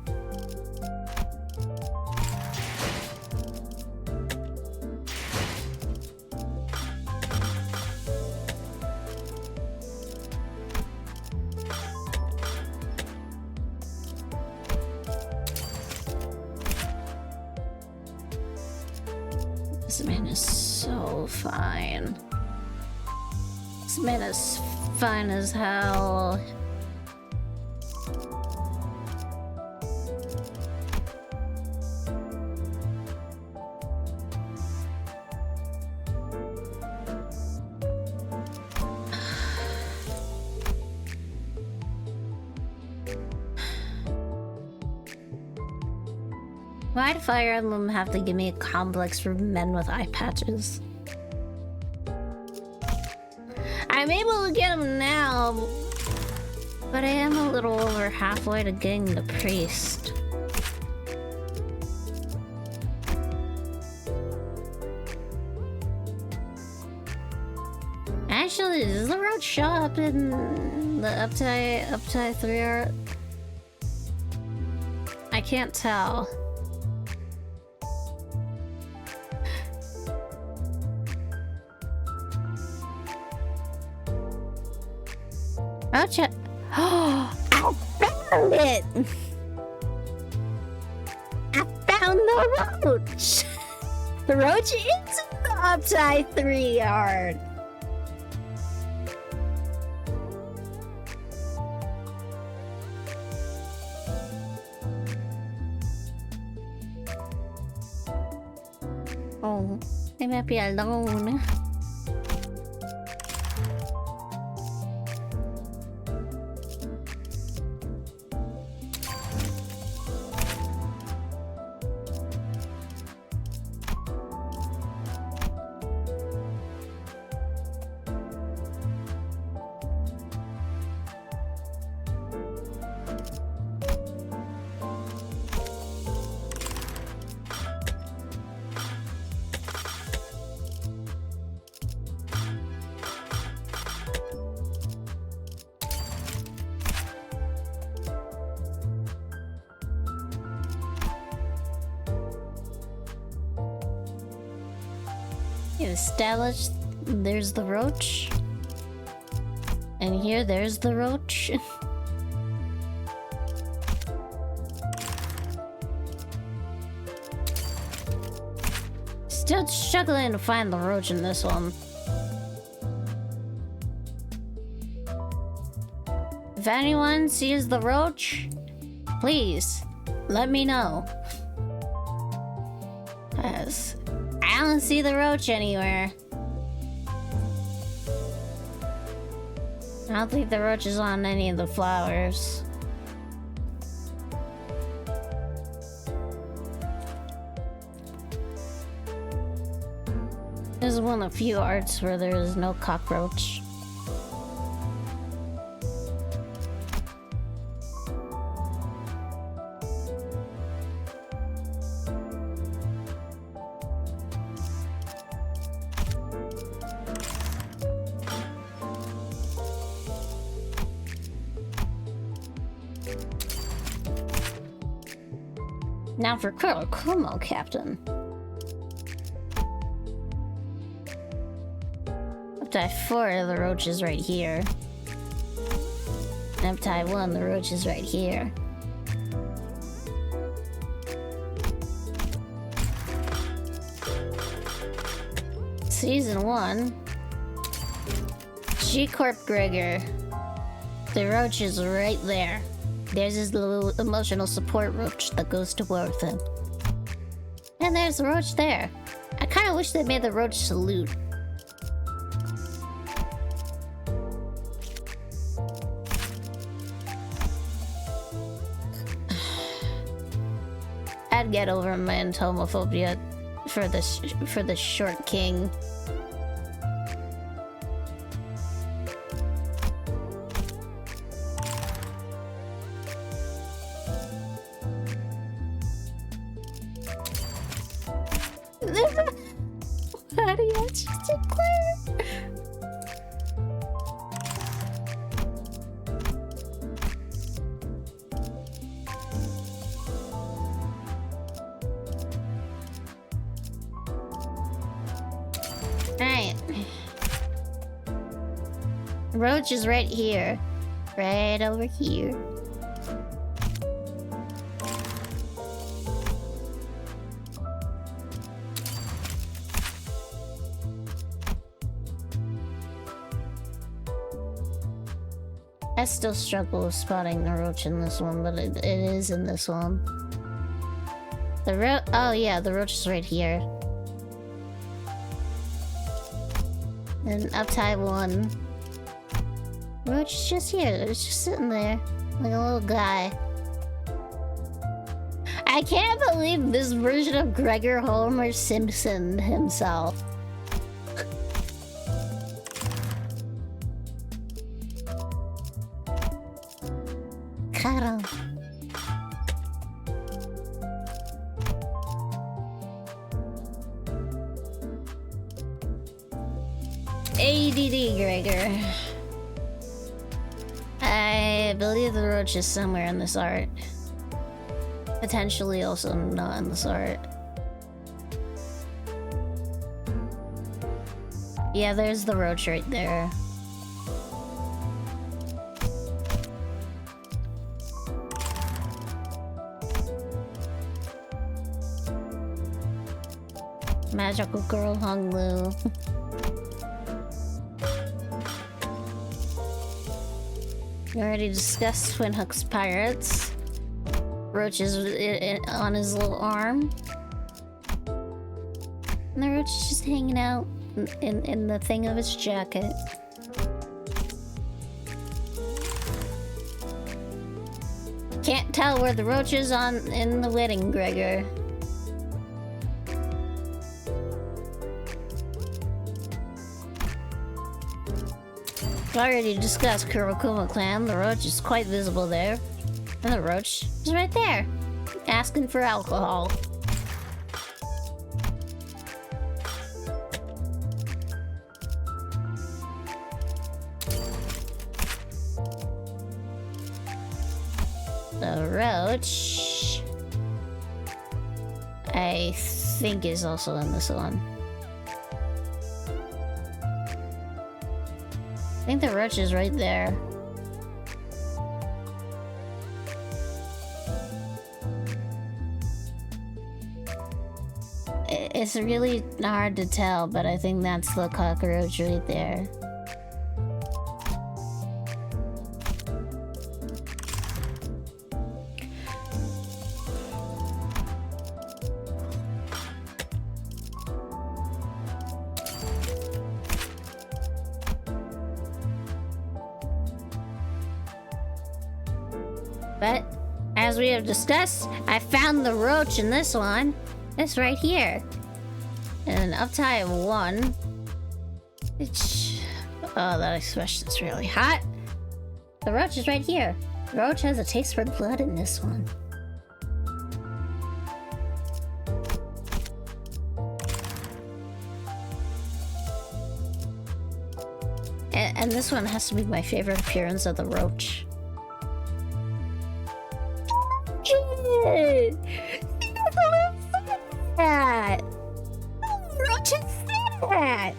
This man is so fine. This man is fine as hell. Why'd Fire Emblem have to give me a complex for men with eye patches? I'm able to get them now, but I am a little over halfway to getting the priest. Actually, does the road show up in the Uptie 3 art? I can't tell. Roach. Oh, I found it! I found the roach! The roach is in the Uptie 3 yard. Oh, may mapialda ko muna. Established, there's the roach, and here there's the roach. Still struggling to find the roach in this one. If anyone sees the roach, please let me know. Yes. I don't see the roach anywhere. I don't think the roach is on any of the flowers. This is one of the few arts where there is no cockroach. Now for Kumo, Captain. Uptie 4, the roach is right here. Uptie 1, the roach is right here. Season 1. G-Corp Gregor. The roach is right there. There's his little emotional support roach that goes to war with him. And there's the roach there. I kind of wish they made the roach salute. I'd get over my homophobia for the short king. Mariachi declare. Alright. Roach is right here. Right over here. I still struggle with spotting the roach in this one, but it is in this one. Oh yeah, the roach is right here. And uptie one. Roach is just here. It's just sitting there. Like a little guy. I can't believe this version of Gregor Homer Simpson himself. Carol. ADD Gregor. I believe the roach is somewhere in this art. Potentially also not in this art. Yeah, there's the roach right there. Magical girl Hung Lu. We already discussed Twin Hook's pirates. Roach is on his little arm. And the roach is just hanging out in the thing of his jacket. Can't tell where the roach is in the wedding, Gregor. We already discussed Kurokuma clan. The roach is quite visible there. And the roach is right there, asking for alcohol. The roach, I think, is also in this one. I think the roach is right there. It's really hard to tell, but I think that's the cockroach right there. But, as we have discussed, I found the roach in this one. It's right here. And uptie of one. Oh, that expression's really hot. The roach is right here. The roach has a taste for blood in this one. And this one has to be my favorite appearance of the roach. Shit! That roach is sad.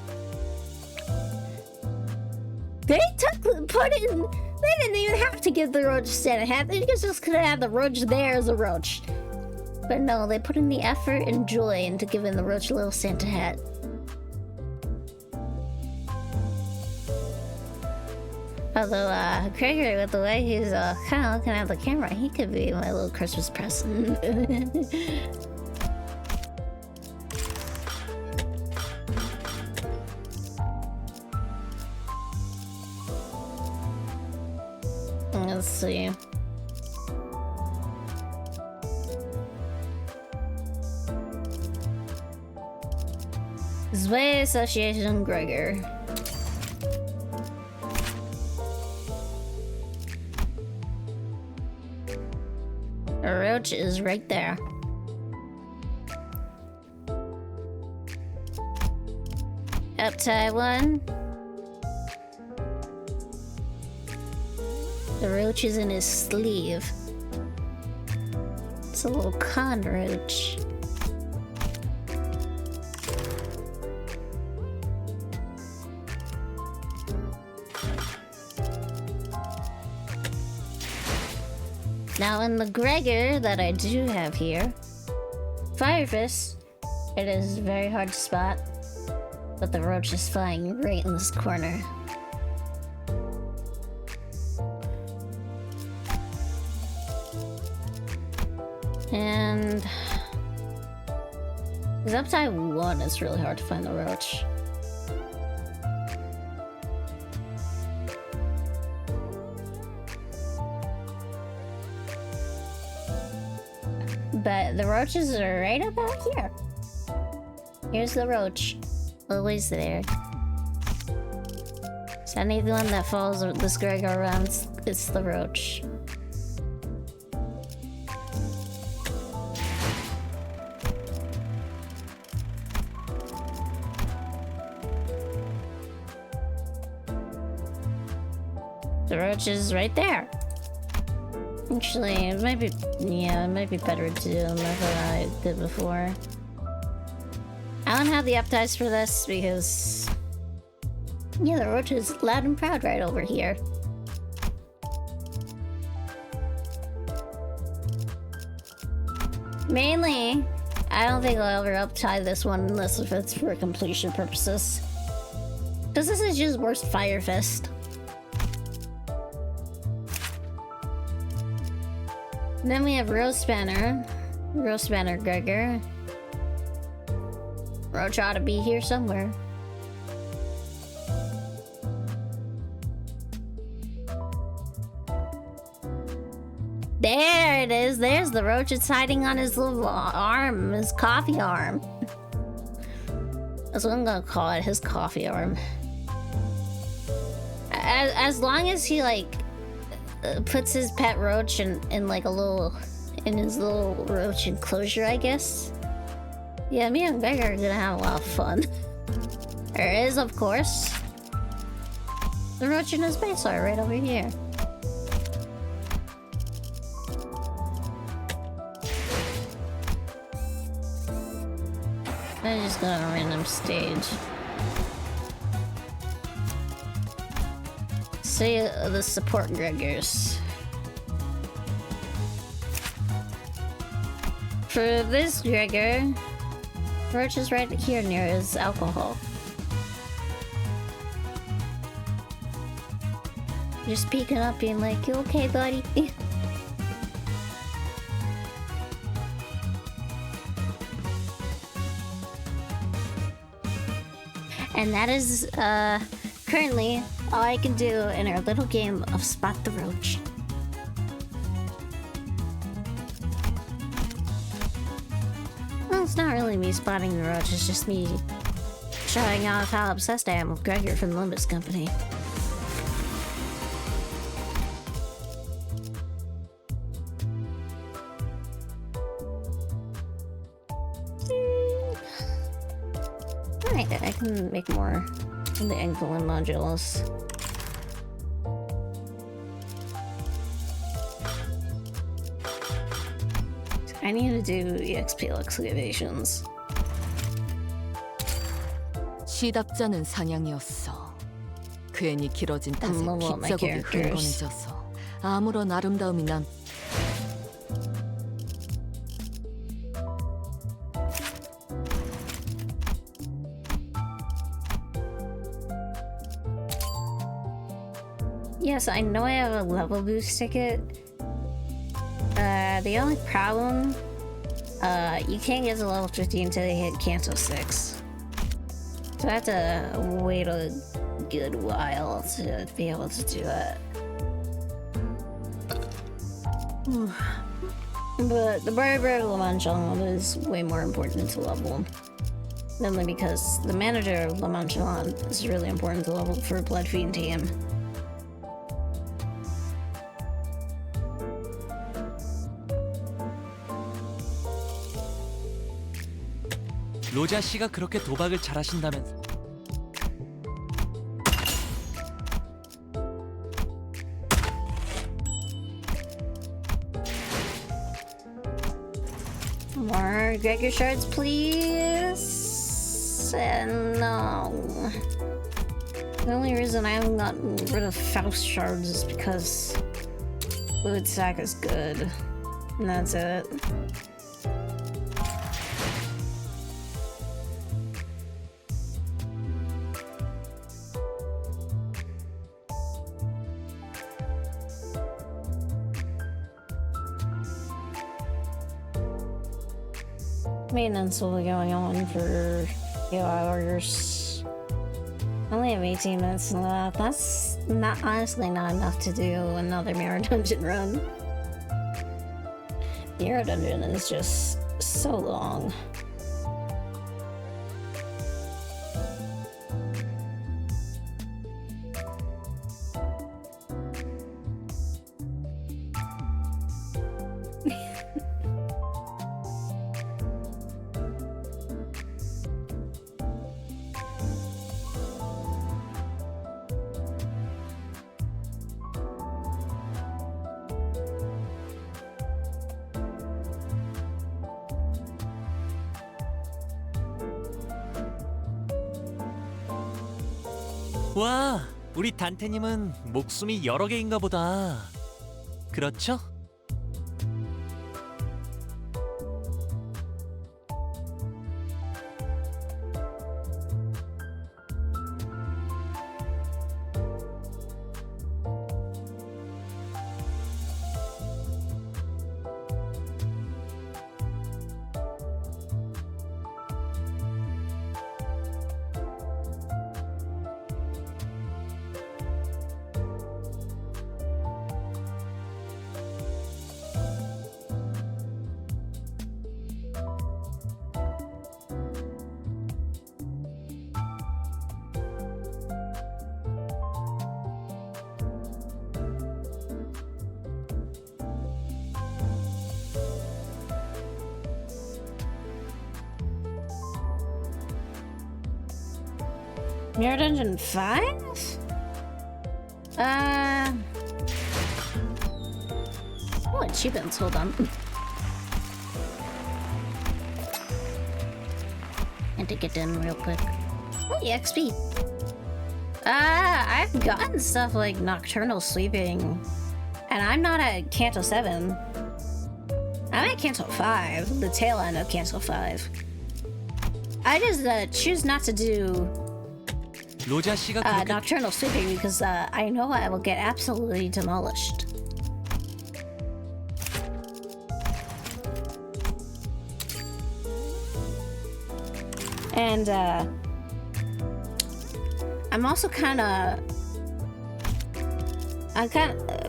They didn't even have to give the roach a Santa hat. They just could have had the roach there as a roach. But no, they put in the effort and joy into giving the roach a little Santa hat. Although, Gregory, with the way he's kind of looking at the camera, he could be my little Christmas present. Let's see. Zwei Association Gregor. The roach is right there. uptie one. The roach is in his sleeve. It's a little con roach. Now in the Gregor that I do have here, Fire Fist, it is very hard to spot, but the roach is flying right in this corner. And his upside one, it's really hard to find the roach. But the roaches are right about here. Here's the roach. Always there. So anyone that follows this Gregor around, it's the roach. The roach is right there. Actually, it might be, yeah, it might be better to do the method I did before. I don't have the upties for this because, yeah, the roach is loud and proud right over here. Mainly, I don't think I'll ever uptie this one unless if it's for completion purposes. Because this is just worse Fire Fist. Then we have Rose Spanner Gregor. Roach ought to be here somewhere. There it is. There's the roach. It's hiding on his little arm, his coffee arm. That's what I'm gonna call it, his coffee arm. As long as he like puts his pet roach in like a little, in his little roach enclosure, I guess. Yeah, me and Gregor are gonna have a lot of fun. There is, of course, the roach in his base are right over here. I'm just going on a random stage. See the support Gregors. For this Gregor, roach is right here near his alcohol. Just peeking up, being like, "You okay, buddy?" And that is currently all I can do in our little game of Spot the Roach. Well, it's not really me spotting the roach, it's just me showing off how obsessed I am with Gregor from the Limbus Company. Alright, I can make more in the England modules. I need to do EXP excavations. 시답자는 사냥이었어. 괜히 길어진 탓에 level up my 빗자국이 characters. 흥건해져서 아무런 아름다움이 남. Yes, I know I have a level boost ticket. The only problem, you can't get to level 50 until you hit Canto 6. So I have to wait a good while to be able to do that. But the Barber of Lamanchalan is way more important to level. Mainly because the manager of Lamanchalan is really important to level for a Blood Fiend team. 로자 씨가 그렇게 도박을 잘하신다면 Gregor shards, please. No. The only reason I haven't gotten rid of Faust shards is because Fluid Sack is good. And that's it. Maintenance will be going on for a few hours. I only have 18 minutes left. That's not honestly not enough to do another Mirror Dungeon run. Mirror Dungeon is just so long. 와, 우리 단테님은 목숨이 여러 개인가 보다. 그렇죠? Mirror Dungeon 5? Oh, achievements, hold on. Had to get them real quick. Oh, EXP. I've gotten stuff like Nocturnal Sleeping. And I'm not at Canto 7. I'm at Canto 5, the tail end of Canto 5. I just choose not to do 로자 씨가 그렇게 Nocturnal Sleeping because I know I will get absolutely demolished. And I'm also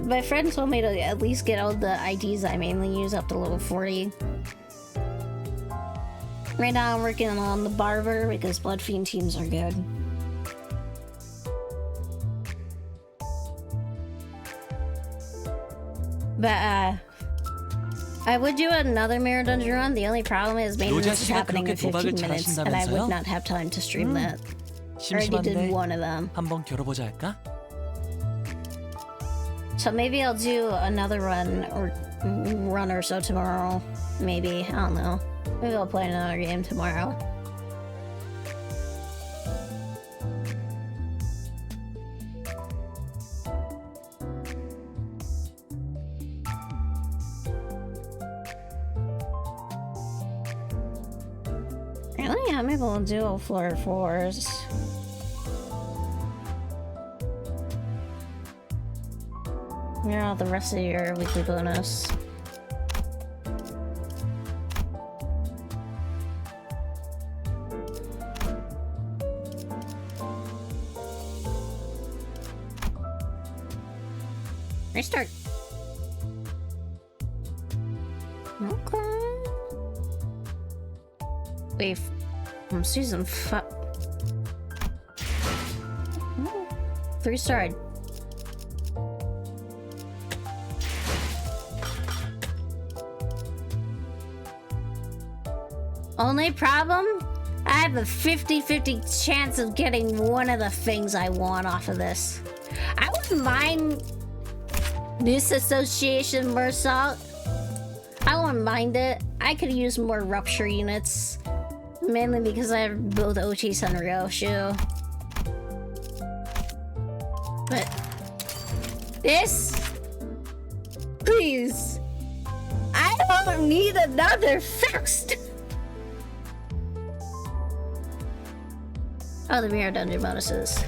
my friend told me to at least get all the IDs I mainly use up to level 40. Right now I'm working on the Barber because Blood Fiend teams are good. But I would do another Mirror Dungeon run. The only problem is maintenance is happening in 15 minutes, and I would not have time to stream that. I already did one of them. 한번 겨뤄보자 할까? So maybe I'll do another run or so tomorrow. Maybe, I don't know. Maybe I'll play another game tomorrow. Really? I'm able to do floor 4s. You're all the rest of your weekly bonus. Restart. Okay. Wait, from season 5. 3-star. Only problem? I have a 50-50 chance of getting one of the things I want off of this. I wouldn't mind this association Mersault. I won't mind it. I could use more rupture units, mainly because I have both Otis and Ryoshu. But this, please, I don't need another Faust. Oh, the mirror dungeon bonuses.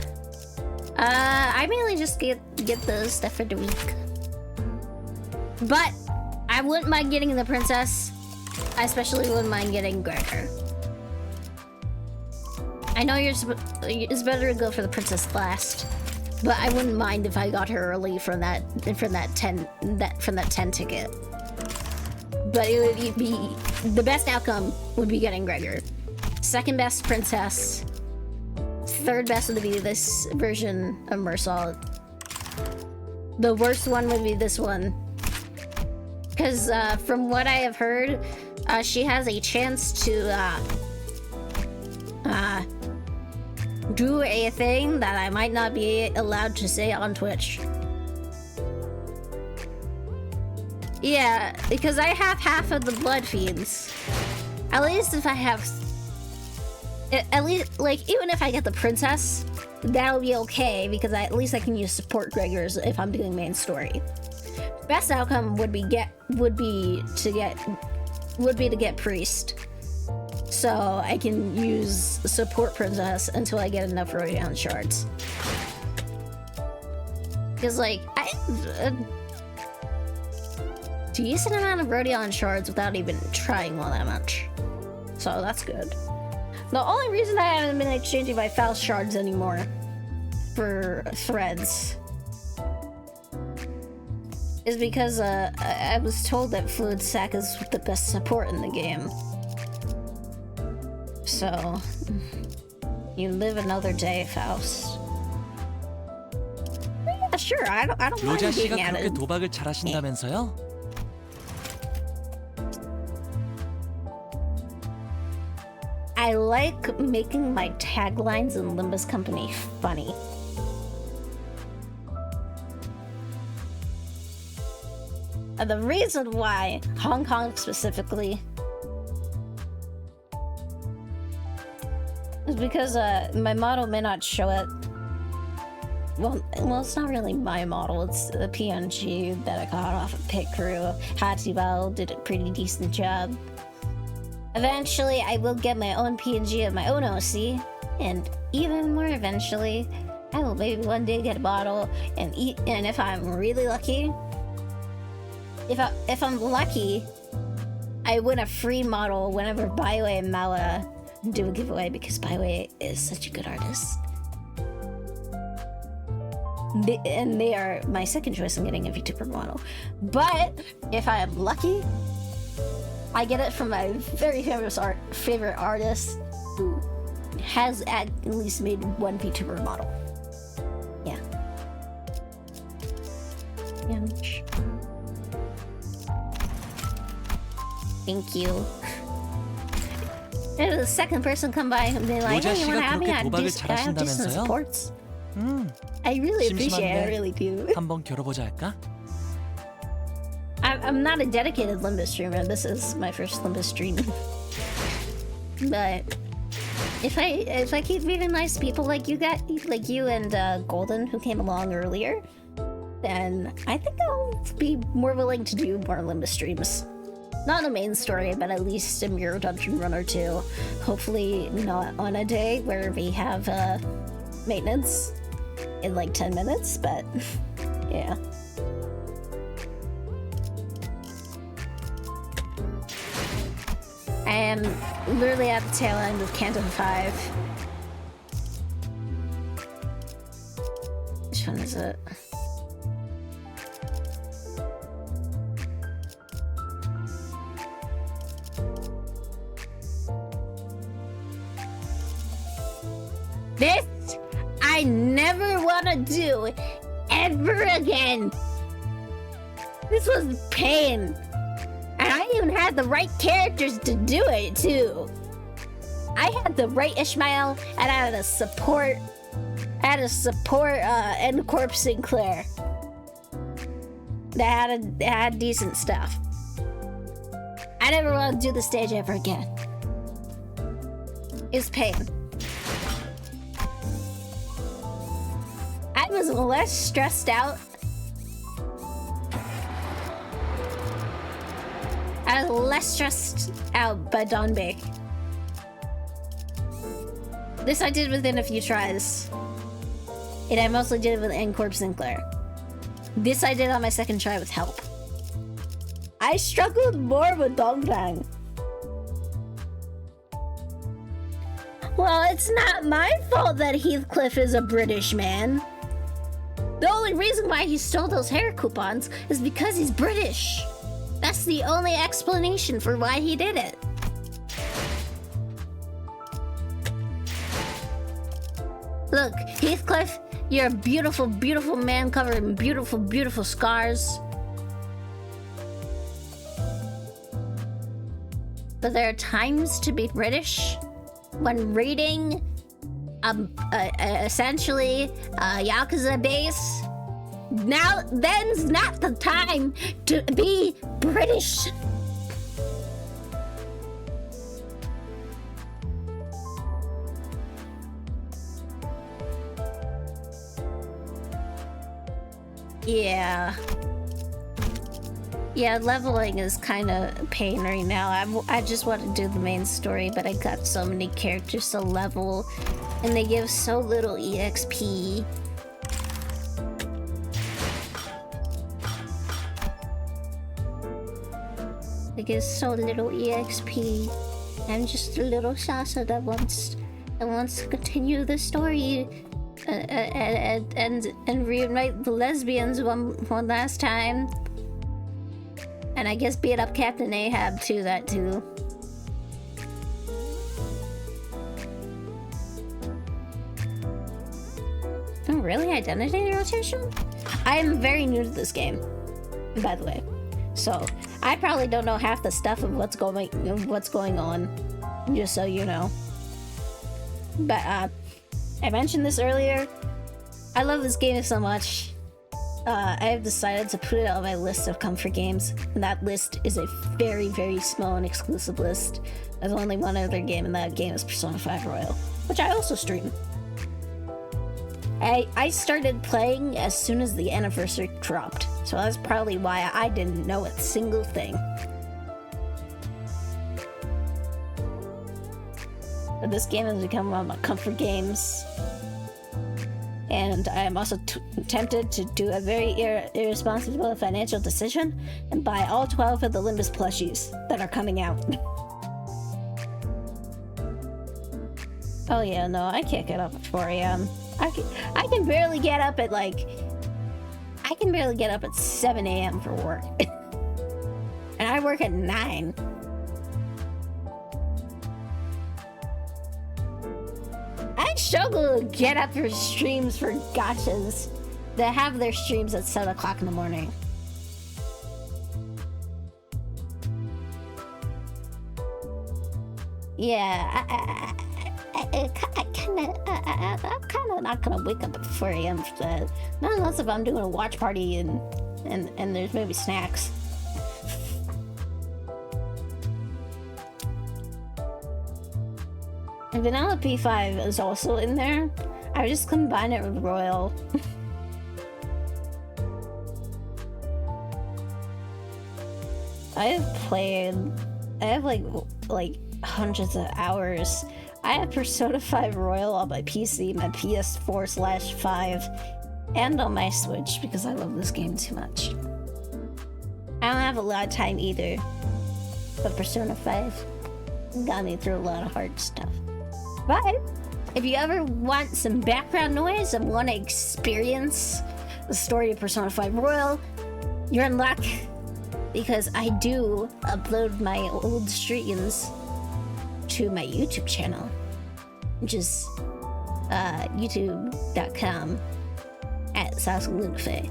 I mainly just get the stuff for the week. But I wouldn't mind getting the princess. I especially wouldn't mind getting Gregor. I know it's better to go for the princess last, but I wouldn't mind if I got her early from that 10 ticket. But it would be the best outcome would be getting Gregor. Second best princess. Third best would be this version of Mersal. The worst one would be this one. Because from what I have heard, she has a chance to do a thing that I might not be allowed to say on Twitch. Yeah, because I have half of the blood feeds. At least if I have... At least, like, even if I get the princess, that'll be okay, because at least I can use support Gregors if I'm doing main story. Best outcome would be to get priest, so I can use support princess until I get enough Rodion shards. Because like a decent amount of Rodion shards without even trying all that much, so that's good. The only reason I haven't been exchanging my Faust shards anymore for threads is because I was told that Fluid Sac is the best support in the game. So, you live another day, Faust. Yeah, sure, I don't mind 로자 씨가 being 그렇게 added. 도박을 잘하신다면서요? I like making my taglines in Limbus Company funny. And the reason why Hong Kong specifically is because my model may not show it. Well, it's not really my model. It's a PNG that I got off of Pit Crew. Hatsubal did a pretty decent job. Eventually, I will get my own PNG of my own OC, and even more eventually, I will maybe one day get a bottle and eat. And if I'm really lucky, if I'm lucky, I win a free model whenever Bioway and Mala do a giveaway, because Bioway is such a good artist. They are my second choice in getting a VTuber model. But if I am lucky, I get it from my very favorite artist who has at least made one VTuber model. Yeah. Thank you. And the second person come by and be like, hey, you wanna have me? I have decent supports. I really appreciate it, I really do. 한번 겨뤄보자 할까? I'm not a dedicated Limbus streamer. This is my first Limbus stream. But if I keep meeting nice people like you and Golden, who came along earlier, then I think I'll be more willing to do more Limbus streams. Not the main story, but at least a Mirror Dungeon run or two. Hopefully not on a day where we have maintenance in like 10 minutes, but yeah. I am literally at the tail end of Canto 5. Which one is it? This I never want to do ever again. This was pain. And I even had the right characters to do it too. I had the right Ishmael, and I had a support. End Corp Sinclair. That had decent stuff. I never want to do the stage ever again. It's pain. I was less stressed out. I was less stressed out by Dawn Bake. This I did within a few tries. And I mostly did it with N-Corp Sinclair. This I did on my second try with help. I struggled more with Dongrang. Well, it's not my fault that Heathcliff is a British man. The only reason why he stole those hair coupons is because he's British. That's the only explanation for why he did it. Look, Heathcliff, you're a beautiful, beautiful man covered in beautiful, beautiful scars. But there are times to be British when raiding essentially a Yakuza base. Now, then's not the time to be British. Yeah, leveling is kind of a pain right now. I just want to do the main story, but I got so many characters to level, and they give so little EXP. They give so little EXP. I'm just a little Sasa that wants to continue the story and reunite the lesbians one last time. And I guess beat up Captain Ahab too, that too. Oh, really? Identity rotation? I am very new to this game, by the way. So, I probably don't know half the stuff of what's going on, just so you know. But, I mentioned this earlier. I love this game so much. I have decided to put it on my list of comfort games, and that list is a very, very small and exclusive list. There's only one other game, and that game is Persona 5 Royal, which I also stream. I started playing as soon as the anniversary dropped, so that's probably why I didn't know a single thing. But this game has become one of my comfort games. And I am also tempted to do a very irresponsible financial decision and buy all 12 of the Limbus plushies that are coming out. Oh yeah, no, I can't get up at 4 a.m. I can barely get up at I can barely get up at 7 a.m. for work. And I work at 9. I struggle to get up for streams for gachas that have their streams at 7 o'clock in the morning. Yeah, I'm kind of not gonna wake up at 4 a.m. for that. Not unless if I'm doing a watch party and there's maybe snacks. And Vanilla P5 is also in there. I just combine it with Royal. I have like hundreds of hours. I have Persona 5 Royal on my PC, my PS4/5, and on my Switch because I love this game too much. I don't have a lot of time either, but Persona 5 got me through a lot of hard stuff. But if you ever want some background noise and want to experience the story of Persona 5 Royal, you're in luck, because I do upload my old streams to my YouTube channel, which is youtube.com/Sasa Lunafey.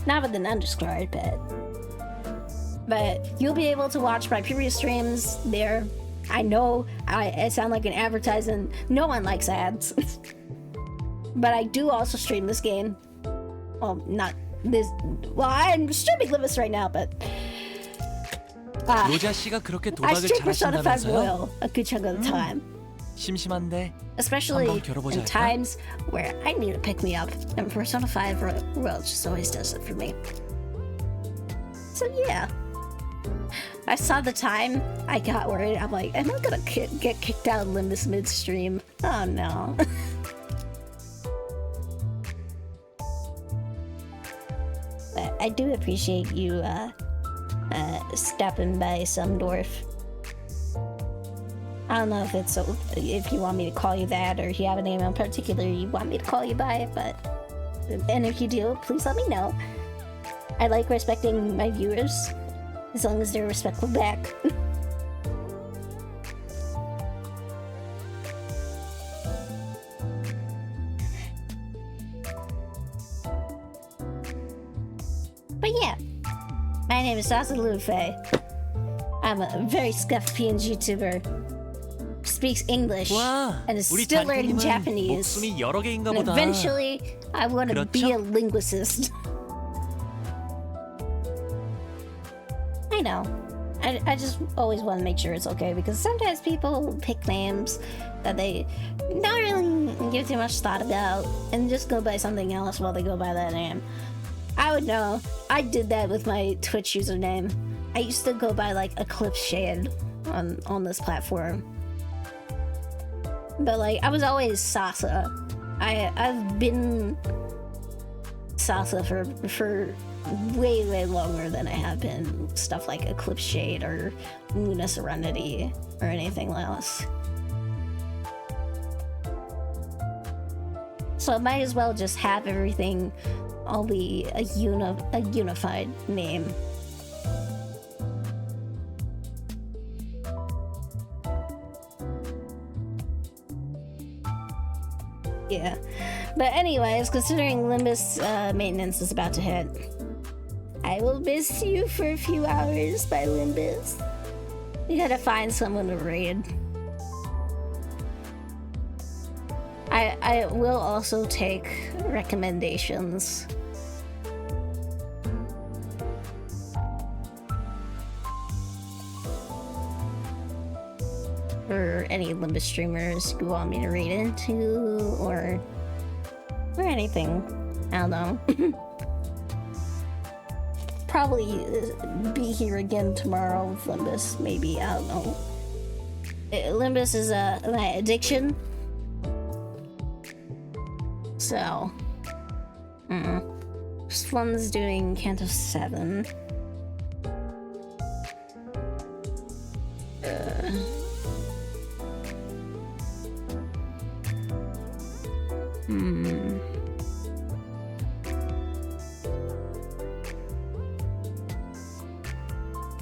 Not with an underscore, I bet. But you'll be able to watch my previous streams there. I know I sound like an advertisement. No one likes ads. But I do also stream this game. Well, not this. Well, I'm streaming Limbus right now, but 로자 씨가 그렇게 I 도박을 stream Persona 5 잘하신다면서요? Royal a good chunk of the time. 심심한데 Especially 한번 겨뤄보자 in 할까? times where I need to pick me up. And Persona 5 Royal just always does it for me. So yeah. I saw the time, I got worried. I'm like, am I gonna get kicked out of Limbus midstream? Oh no. But I do appreciate you stopping by, Sumdorf. I don't know if it's if you want me to call you that, or if you have a name in particular you want me to call you by, but and if you do, please let me know. I like respecting my viewers, as long as they're respectful back. But yeah, my name is Sasa Lunafey. I'm a very scuffed PNGTuber. Speaks English 와, and is 우리 still learning 단테님은 Japanese. 목숨이 여러 개인가 And 보다. eventually, I want to be a 그렇죠? linguist. I know. I just always want to make sure it's okay, because sometimes people pick names that they don't really give too much thought about and just go by something else while they go by that name. I would know. I did that with my Twitch username. I used to go by like Eclipse Shade on this platform. But like I was always Sasa. I've been Sasa for way longer than I have been stuff like Eclipse Shade or Luna Serenity or anything else. So I might as well just have everything all be a unified name. Yeah. But anyways, considering Limbus maintenance is about to hit, I will miss you for a few hours by Limbus. You gotta find someone to raid. I will also take recommendations. For any Limbus streamers who want me to raid into, or anything. I don't know. Probably be here again tomorrow with Limbus, maybe, I don't know. Limbus is my addiction. So, this one's doing Canto 7.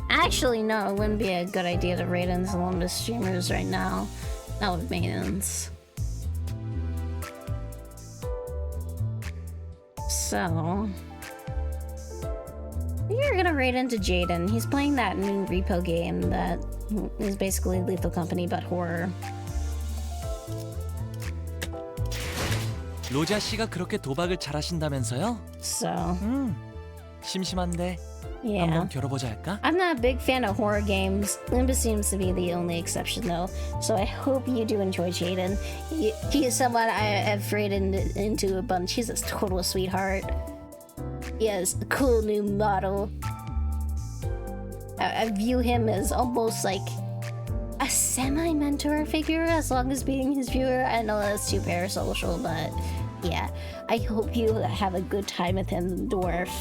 Actually, no, it wouldn't be a good idea to raid into Limbus streamers right now. Not with maintenance. So, you're gonna raid into Jaden. He's playing that new repo game that is basically Lethal Company but horror. 로자 씨가 그렇게 도박을 잘하신다면서요? So, 심심한데 yeah. 한번 겨뤄보자 할까? I'm not a big fan of horror games. Limbus seems to be the only exception, though. So I hope you do enjoy Jaden. He is someone I have raided into a bunch. He's a total sweetheart. He has a cool new model. I view him as almost like a semi-mentor figure, as long as being his viewer. I know that's too parasocial, but yeah. I hope you have a good time with him, Dwarf.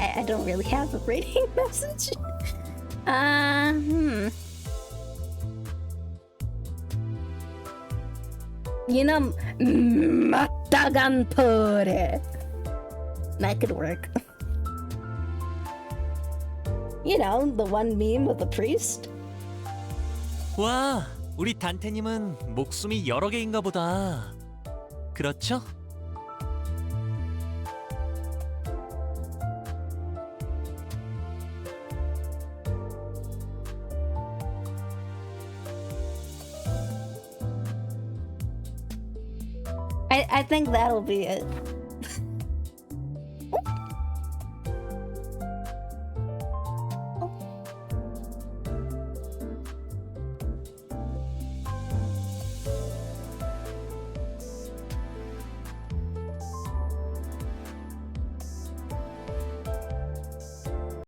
I don't really have a rating message. You know, matagan pore. That could work. You know, the one meme with the priest. 와, 우리 단테님은 목숨이 여러 개인가 보다. 그렇죠? I think that'll be it.